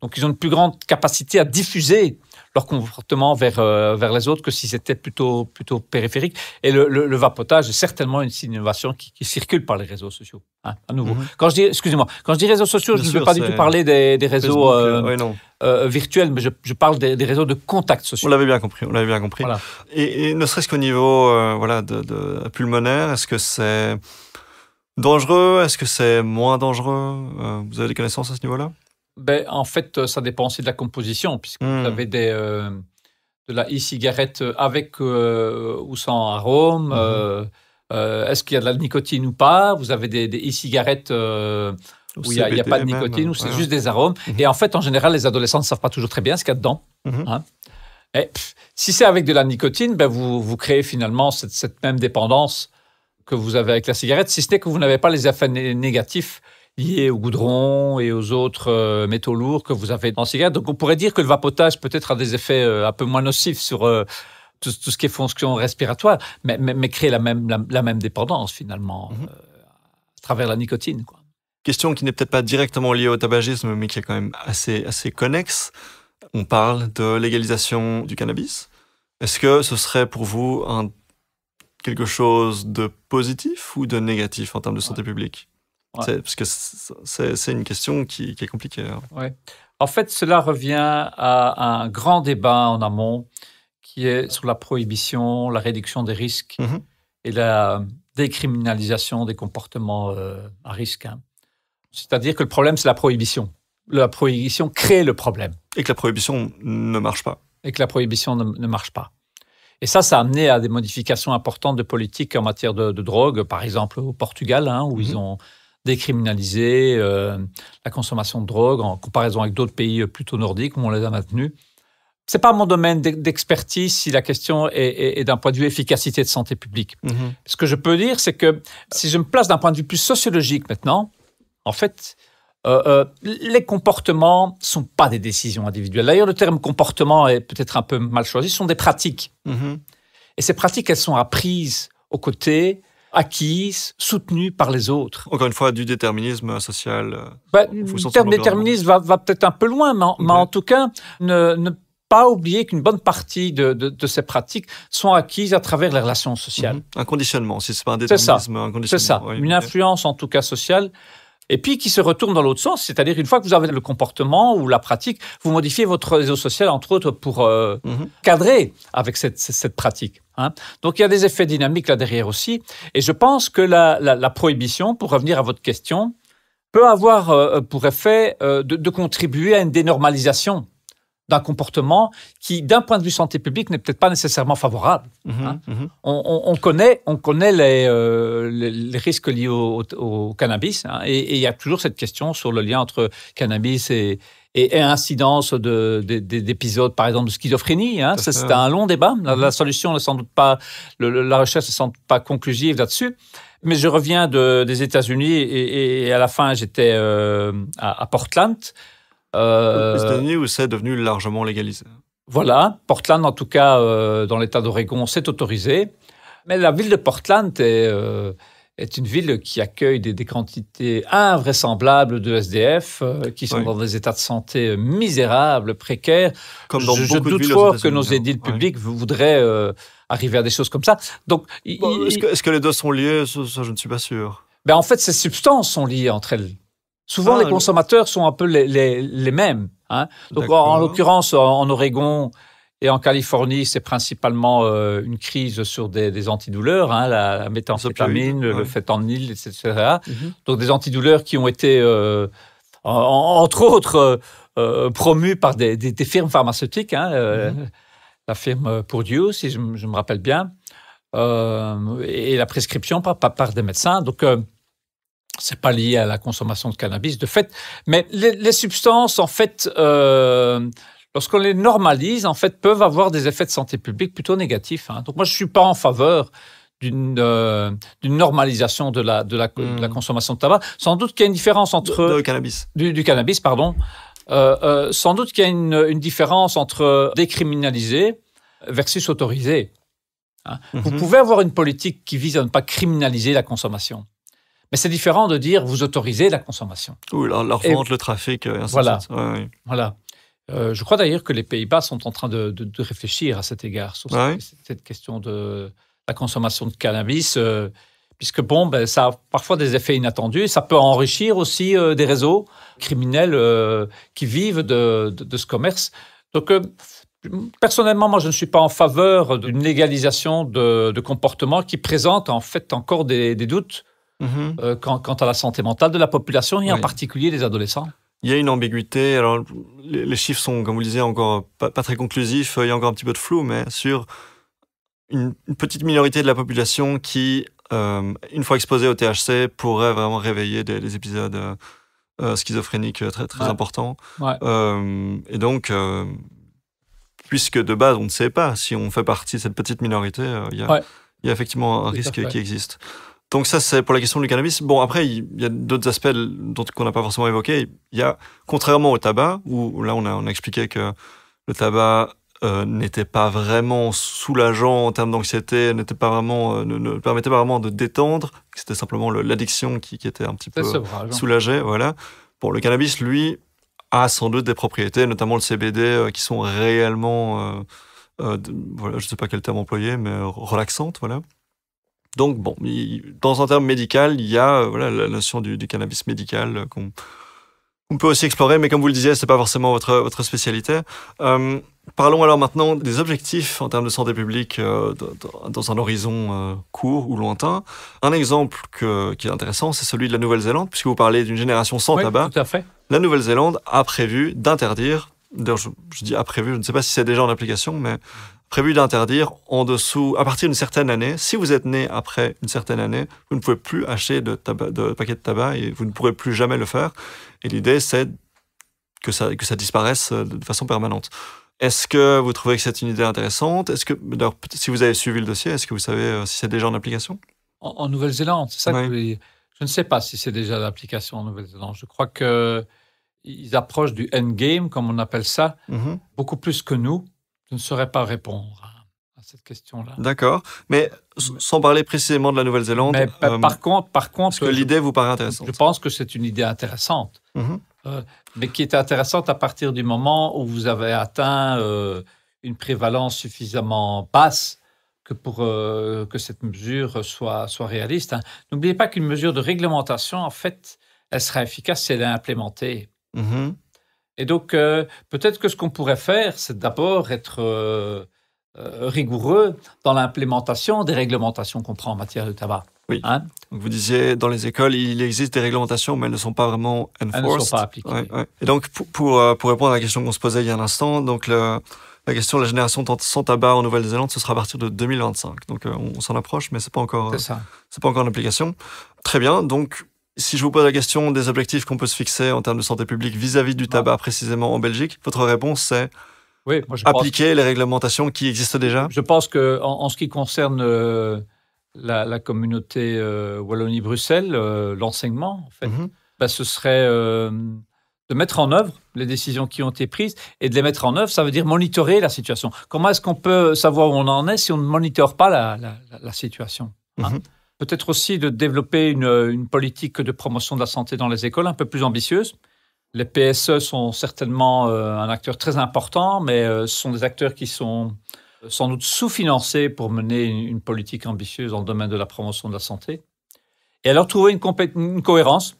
Donc, ils ont une plus grande capacité à diffuser leur comportement vers les autres que si c'était plutôt périphérique. Et le vapotage est certainement une innovation qui circule par les réseaux sociaux. À nouveau. Quand je dis réseaux sociaux, je ne veux pas du tout parler des réseaux virtuels, mais je parle des réseaux de contacts sociaux. On l'avait bien compris. Voilà. Et ne serait-ce qu'au niveau de pulmonaire, est-ce que c'est dangereux? Est-ce que c'est moins dangereux? Vous avez des connaissances à ce niveau-là? En fait, ça dépend aussi de la composition, puisque vous avez de la e-cigarette avec ou sans arôme, Est-ce qu'il y a de la nicotine ou pas? Vous avez des e-cigarettes où il n'y a pas de nicotine, ou c'est juste des arômes. Et en fait, en général, les adolescents ne savent pas toujours très bien ce qu'il y a dedans. Hein. Et si c'est avec de la nicotine, vous créez finalement cette même dépendance que vous avez avec la cigarette, si ce n'est que vous n'avez pas les effets négatifs liés au goudron et aux autres métaux lourds que vous avez dans la cigarette. Donc on pourrait dire que le vapotage peut-être a des effets un peu moins nocifs sur tout ce qui est fonction respiratoire, mais crée la même dépendance finalement à travers la nicotine, quoi. Question qui n'est peut-être pas directement liée au tabagisme, mais qui est quand même assez connexe. On parle de légalisation du cannabis. Est-ce que ce serait pour vous quelque chose de positif ou de négatif en termes de santé publique? Parce que c'est une question qui est compliquée. Hein. Ouais. En fait, cela revient à un grand débat en amont qui est sur la prohibition, la réduction des risques et la décriminalisation des comportements à risque. Hein. C'est-à-dire que le problème, c'est la prohibition. La prohibition crée le problème. Et que la prohibition ne marche pas. Et que la prohibition ne marche pas. Et ça a amené à des modifications importantes de politique en matière de drogue, par exemple au Portugal, hein, où ils ont décriminalisé la consommation de drogue en comparaison avec d'autres pays plutôt nordiques, où on les a maintenus. Ce n'est pas mon domaine d'expertise si la question est d'un point de vue efficacité de santé publique. Ce que je peux dire, c'est que si je me place d'un point de vue plus sociologique maintenant, en fait, les comportements ne sont pas des décisions individuelles. D'ailleurs, le terme comportement est peut-être un peu mal choisi. Ce sont des pratiques. Et ces pratiques, elles sont apprises aux côtés, acquises, soutenues par les autres. Encore une fois, du déterminisme social. Le terme déterminisme va peut-être un peu loin, mais en tout cas, ne pas oublier qu'une bonne partie de ces pratiques sont acquises à travers les relations sociales. Un conditionnement, si ce n'est pas un déterminisme, un conditionnement. C'est ça, une influence en tout cas sociale. Et puis qui se retourne dans l'autre sens, c'est-à-dire une fois que vous avez le comportement ou la pratique, vous modifiez votre réseau social, entre autres, pour cadrer avec cette pratique. Hein. Donc il y a des effets dynamiques là derrière aussi. Et je pense que la prohibition, pour revenir à votre question, peut avoir pour effet de contribuer à une dénormalisation d'un comportement qui, d'un point de vue santé publique, n'est peut-être pas nécessairement favorable. On connaît les risques liés au cannabis, hein, et il y a toujours cette question sur le lien entre cannabis et incidence d'épisodes, par exemple, de schizophrénie. Hein. C'est un long débat. La solution n'est sans doute pas, la recherche n'est sans doute pas conclusive là-dessus. Mais je reviens des États-Unis et à la fin, j'étais à Portland. Aux États-Unis où c'est devenu largement légalisé. Voilà, Portland en tout cas, dans l'État d'Oregon, c'est autorisé. Mais la ville de Portland est une ville qui accueille des quantités invraisemblables de SDF qui sont dans des états de santé misérables, précaires. Comme dans je beaucoup de doute villes fort que nos édiles publics voudraient arriver à des choses comme ça. Donc, est-ce que les deux sont liés? Ça, je ne suis pas sûr. Ben, en fait, ces substances sont liées entre elles. Souvent, les consommateurs sont un peu les mêmes. Hein. Donc, en l'occurrence, en Oregon et en Californie, c'est principalement une crise sur des antidouleurs, hein, la méthamphétamine, le fentanyl, etc. Donc, des antidouleurs qui ont été, entre autres, promus par des firmes pharmaceutiques. Hein, la firme Purdue, si je me rappelle bien, et la prescription par des médecins. Donc, c'est pas lié à la consommation de cannabis, de fait. Mais les substances, en fait, lorsqu'on les normalise, en fait, peuvent avoir des effets de santé publique plutôt négatifs. Hein. Donc, moi, je suis pas en faveur d'une normalisation de la consommation de tabac. Sans doute qu'il y a une différence entre... Du cannabis. Du cannabis, pardon. Sans doute qu'il y a une différence entre décriminaliser versus autoriser. Hein. Vous pouvez avoir une politique qui vise à ne pas criminaliser la consommation. Mais c'est différent de dire vous autorisez la consommation. Oui, la revente, le trafic, et ainsi de suite. Voilà. Je crois d'ailleurs que les Pays-Bas sont en train de réfléchir à cet égard, sur cette question de la consommation de cannabis, puisque ça a parfois des effets inattendus. Ça peut enrichir aussi des réseaux criminels qui vivent de ce commerce. Donc, personnellement, moi, je ne suis pas en faveur d'une légalisation de comportements qui présentent en fait encore des doutes quant à la santé mentale de la population et en particulier des adolescents. Il y a une ambiguïté. Alors, les chiffres sont, comme vous le disiez, encore pas très conclusifs. Il y a encore un petit peu de flou, mais sur une petite minorité de la population qui une fois exposé au THC, pourrait vraiment réveiller des épisodes schizophréniques très, très importants. Ouais. Et donc, puisque de base, on ne sait pas si on fait partie de cette petite minorité, il y a effectivement un risque qui existe. Donc ça, c'est pour la question du cannabis. Bon, après, il y a d'autres aspects qu'on n'a pas forcément évoqués. Il y a, contrairement au tabac, où là, on a expliqué que le tabac n'était pas vraiment soulageant en termes d'anxiété, n'était pas vraiment, ne permettait pas vraiment de détendre. C'était simplement l'addiction qui était un petit peu soulagée. Voilà. Bon, le cannabis, lui, a sans doute des propriétés, notamment le CBD, qui sont réellement, voilà, je ne sais pas quel terme employer, mais relaxantes, voilà. Donc, bon, dans un terme médical, il y a voilà, la notion du cannabis médical qu'on peut aussi explorer, mais comme vous le disiez, c'est pas forcément votre spécialité. Parlons alors maintenant des objectifs en termes de santé publique dans un horizon court ou lointain. Un exemple qui est intéressant, c'est celui de la Nouvelle-Zélande, puisque vous parlez d'une génération sans tabac. Tout à fait. La Nouvelle-Zélande a prévu d'interdire, d'ailleurs je dis a prévu, je ne sais pas si c'est déjà en application, mais prévu d'interdire en dessous, à partir d'une certaine année, si vous êtes né après une certaine année, vous ne pouvez plus acheter de paquets de tabac et vous ne pourrez plus jamais le faire. Et l'idée, c'est que ça disparaisse de façon permanente. Est-ce que vous trouvez que c'est une idée intéressante? Si vous avez suivi le dossier, est-ce que vous savez si c'est déjà en application? En Nouvelle-Zélande, c'est ça que je ne sais pas si c'est déjà l'application en Nouvelle-Zélande. Je crois qu'ils approchent du endgame, comme on appelle ça, beaucoup plus que nous. Je ne saurais pas répondre à cette question-là. D'accord. Mais sans parler précisément de la Nouvelle-Zélande... Mais par contre... Est-ce que l'idée vous paraît intéressante? Je pense que c'est une idée intéressante. Mais qui est intéressante à partir du moment où vous avez atteint une prévalence suffisamment basse pour que cette mesure soit réaliste. N'oubliez pas qu'une mesure de réglementation, en fait, elle sera efficace si elle est implémentée. Et donc, peut-être que ce qu'on pourrait faire, c'est d'abord être rigoureux dans l'implémentation des réplementations qu'on prend en matière de tabac. Oui. Donc vous disiez, dans les écoles, il existe des réglementations, mais elles ne sont pas vraiment enforced. Elles ne sont pas appliquées. Ouais. Et donc, pour répondre à la question qu'on se posait il y a un instant, donc la question de la génération sans tabac en Nouvelle-Zélande, ce sera à partir de 2025. Donc, on s'en approche, mais c'est pas encore en application. Très bien. Donc, si je vous pose la question des objectifs qu'on peut se fixer en termes de santé publique vis-à-vis du tabac, précisément en Belgique, votre réponse, c'est appliquer les réglementations qui existent déjà? Je pense qu'en ce qui concerne la communauté Wallonie-Bruxelles, l'enseignement, en fait, ce serait de mettre en œuvre les décisions qui ont été prises. Et de les mettre en œuvre, ça veut dire monitorer la situation. Comment est-ce qu'on peut savoir où on en est si on ne monitore pas la situation? Peut-être aussi de développer une politique de promotion de la santé dans les écoles un peu plus ambitieuse. Les PSE sont certainement un acteur très important, mais ce sont des acteurs qui sont sans doute sous-financés pour mener une politique ambitieuse dans le domaine de la promotion de la santé. Et alors trouver une cohérence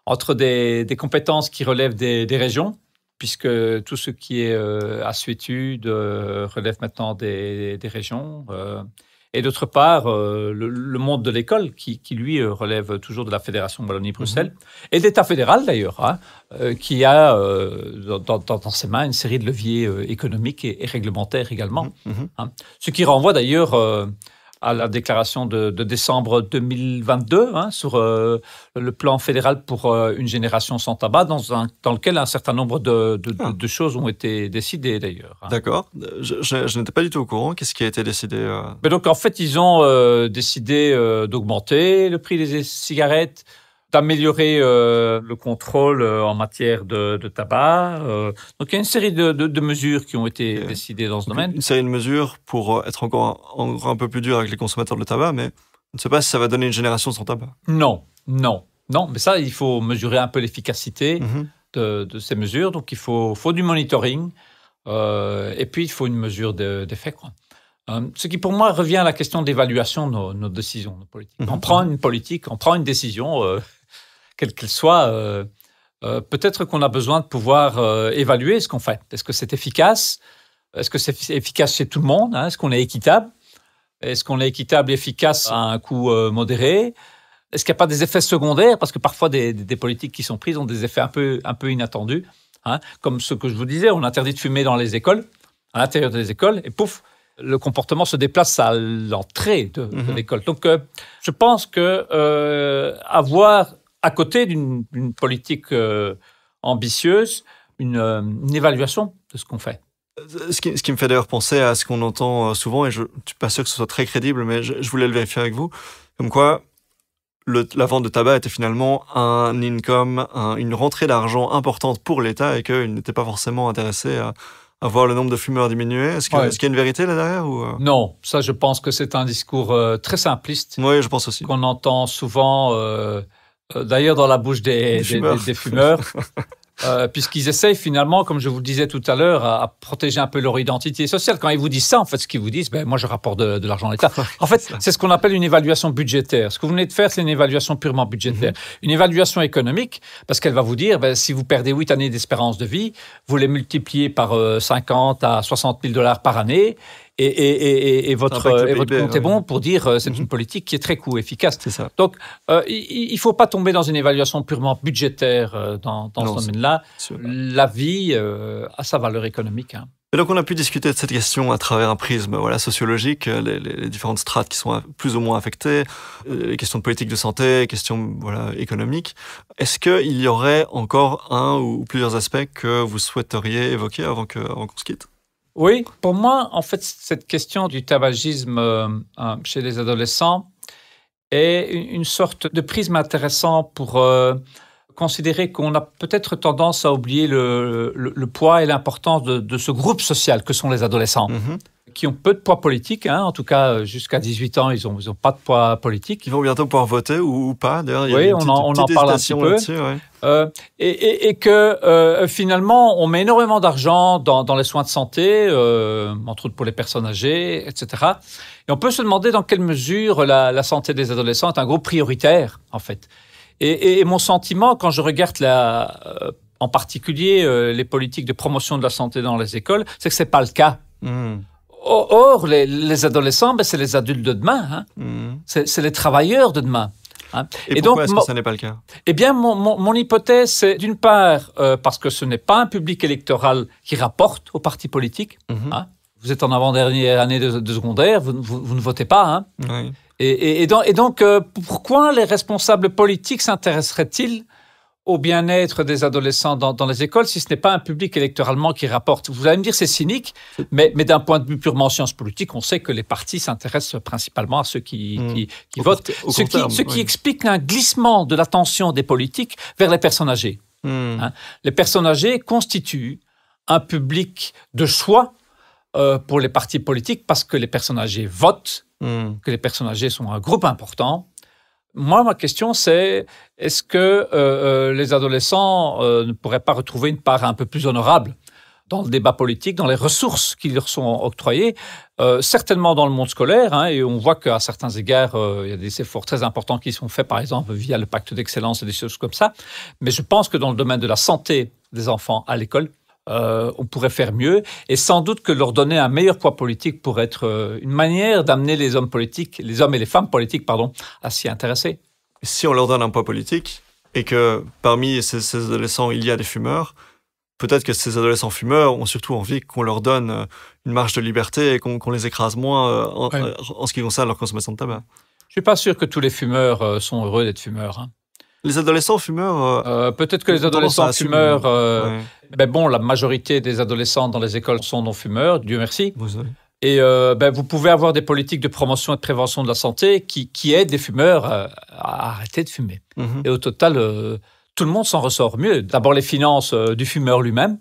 entre des compétences qui relèvent des régions, puisque tout ce qui est assuétude relève maintenant des régions, et d'autre part, le monde de l'école, qui lui relève toujours de la Fédération Wallonie-Bruxelles, et de l'État fédéral d'ailleurs, qui a dans ses mains une série de leviers économiques et réglementaires également. Ce qui renvoie d'ailleurs à la déclaration de décembre 2022 sur le plan fédéral pour une génération sans tabac, dans lequel un certain nombre de choses ont été décidées d'ailleurs. D'accord. Je n'étais pas du tout au courant. Qu'est-ce qui a été décidé Mais donc en fait, ils ont décidé d'augmenter le prix des cigarettes, d'améliorer le contrôle en matière de tabac. Donc il y a une série de mesures qui ont été décidées dans ce domaine. Une série de mesures pour être encore un peu plus dur avec les consommateurs de tabac, mais on ne sait pas si ça va donner une génération sans tabac. Non, mais ça, il faut mesurer un peu l'efficacité de ces mesures. Donc il faut du monitoring et puis il faut une mesure d'effet, quoi. Ce qui, pour moi, revient à la question d'évaluation de nos décisions, nos politiques. On prend une politique, on prend une décision, quelle qu'elle soit. Peut-être qu'on a besoin de pouvoir évaluer ce qu'on fait. Est-ce que c'est efficace? Est-ce que c'est efficace chez tout le monde? Est-ce qu'on est équitable? Est-ce qu'on est équitable et efficace à un coût modéré? Est-ce qu'il n'y a pas des effets secondaires? Parce que parfois, des politiques qui sont prises ont des effets un peu inattendus. Comme ce que je vous disais, on interdit de fumer dans les écoles, à l'intérieur des écoles, et pouf, le comportement se déplace à l'entrée de l'école. Donc, je pense que avoir, à côté d'une politique ambitieuse, une évaluation de ce qu'on fait. Ce qui me fait d'ailleurs penser à ce qu'on entend souvent, et je ne suis pas sûr que ce soit très crédible, mais je voulais le vérifier avec vous, comme quoi la vente de tabac était finalement un income, une rentrée d'argent importante pour l'État et qu'il n'était pas forcément intéressé à voir le nombre de fumeurs diminuer. Est-ce qu'il y a une vérité là derrière ou Non, ça je pense que c'est un discours très simpliste. Oui, je pense aussi. Qu'on entend souvent, d'ailleurs dans la bouche des fumeurs. Puisqu'ils essayent finalement, comme je vous le disais tout à l'heure, à protéger un peu leur identité sociale. Quand ils vous disent ça, en fait, ce qu'ils vous disent, moi je rapporte de l'argent à l'État. En fait, c'est ce qu'on appelle une évaluation budgétaire. Ce que vous venez de faire, c'est une évaluation purement budgétaire. Une évaluation économique, parce qu'elle va vous dire, si vous perdez 8 années d'espérance de vie, vous les multipliez par 50 à 60 000 $ par année, et votre compte est bon pour dire c'est une politique qui est très coût efficace. C'est ça. Donc, il ne faut pas tomber dans une évaluation purement budgétaire dans ce domaine-là. La vie a sa valeur économique. Et donc, on a pu discuter de cette question à travers un prisme sociologique, les différentes strates qui sont plus ou moins affectées, les questions de politique de santé, les questions économiques. Est-ce qu'il y aurait encore un ou plusieurs aspects que vous souhaiteriez évoquer avant qu'on se quitte ? Oui, pour moi, en fait, cette question du tabagisme chez les adolescents est une sorte de prisme intéressant pour considérer qu'on a peut-être tendance à oublier le poids et l'importance de ce groupe social que sont les adolescents, qui ont peu de poids politique. En tout cas, jusqu'à 18 ans, ils ont pas de poids politique. Ils vont bientôt pouvoir voter ou pas, d'ailleurs. Oui, on en parle un petit peu. Et que finalement, on met énormément d'argent dans les soins de santé, entre autres pour les personnes âgées, etc. Et on peut se demander dans quelle mesure la santé des adolescents est un groupe prioritaire, en fait. Et mon sentiment, quand je regarde en particulier les politiques de promotion de la santé dans les écoles, c'est que c'est pas le cas. Or, les adolescents, c'est les adultes de demain. C'est les travailleurs de demain. Et pourquoi est-ce que ça n'est pas le cas ? Eh bien, mon hypothèse, c'est d'une part parce que ce n'est pas un public électoral qui rapporte aux partis politiques. Vous êtes en avant-dernière année de secondaire, vous ne votez pas. Oui. Et donc, pourquoi les responsables politiques s'intéresseraient-ils au bien-être des adolescents dans les écoles si ce n'est pas un public électoralement qui rapporte? Vous allez me dire c'est cynique, mais d'un point de vue purement sciences politiques, on sait que les partis s'intéressent principalement à ceux qui votent. Ce qui explique un glissement de l'attention des politiques vers les personnes âgées. Les personnes âgées constituent un public de choix pour les partis politiques parce que les personnes âgées votent, que les personnes âgées sont un groupe important. Moi, ma question, c'est est-ce que les adolescents ne pourraient pas retrouver une part un peu plus honorable dans le débat politique, dans les ressources qui leur sont octroyées, certainement dans le monde scolaire, et on voit qu'à certains égards, il y a des efforts très importants qui sont faits, par exemple, via le pacte d'excellence et des choses comme ça. Mais je pense que dans le domaine de la santé des enfants à l'école, on pourrait faire mieux, et sans doute que leur donner un meilleur poids politique pourrait être une manière d'amener les hommes et les femmes politiques, à s'y intéresser. Si on leur donne un poids politique, et que parmi ces adolescents, il y a des fumeurs, peut-être que ces adolescents fumeurs ont surtout envie qu'on leur donne une marge de liberté et qu'on les écrase moins en ce qui concerne leur consommation de tabac. Je ne suis pas sûr que tous les fumeurs sont heureux d'être fumeurs. Les adolescents fumeurs... peut-être que les adolescents fumeurs... la majorité des adolescents dans les écoles sont non-fumeurs, Dieu merci. Et vous pouvez avoir des politiques de promotion et de prévention de la santé qui aident les fumeurs à arrêter de fumer. Et au total, tout le monde s'en ressort mieux. D'abord, les finances du fumeur lui-même.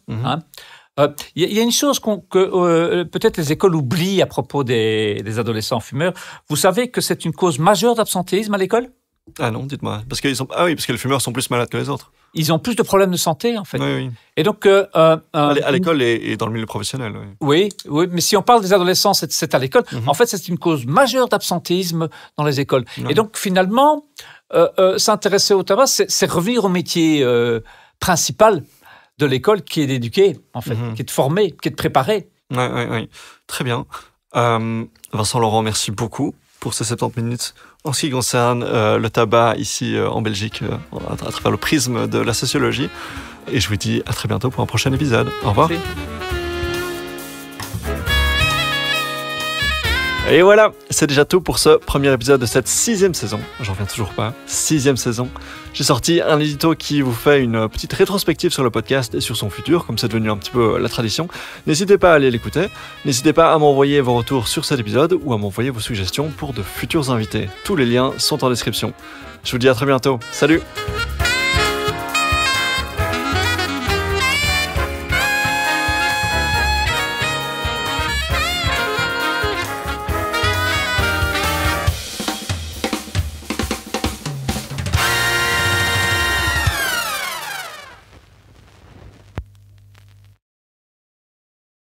Il y a une chose que peut-être les écoles oublient à propos des adolescents fumeurs. Vous savez que c'est une cause majeure d'absentéisme à l'école ? Ah non, dites-moi. Parce que les fumeurs sont plus malades que les autres. Ils ont plus de problèmes de santé, en fait. Oui. Et donc, à l'école et dans le milieu professionnel. Oui, mais si on parle des adolescents, c'est à l'école. En fait, c'est une cause majeure d'absentéisme dans les écoles. Et donc, finalement, s'intéresser au tabac, c'est revenir au métier principal de l'école, qui est d'éduquer, en fait, qui est de former, qui est de préparer. Oui. Très bien. Vincent Laurent, merci beaucoup pour ces 70 minutes. En ce qui concerne le tabac ici en Belgique, à travers le prisme de la sociologie. Et je vous dis à très bientôt pour un prochain épisode. Au revoir. Merci. Et voilà, c'est déjà tout pour ce premier épisode de cette 6e saison. J'en reviens toujours pas. 6e saison. J'ai sorti un édito qui vous fait une petite rétrospective sur le podcast et sur son futur, comme c'est devenu un petit peu la tradition. N'hésitez pas à aller l'écouter. N'hésitez pas à m'envoyer vos retours sur cet épisode ou à m'envoyer vos suggestions pour de futurs invités. Tous les liens sont en description. Je vous dis à très bientôt. Salut!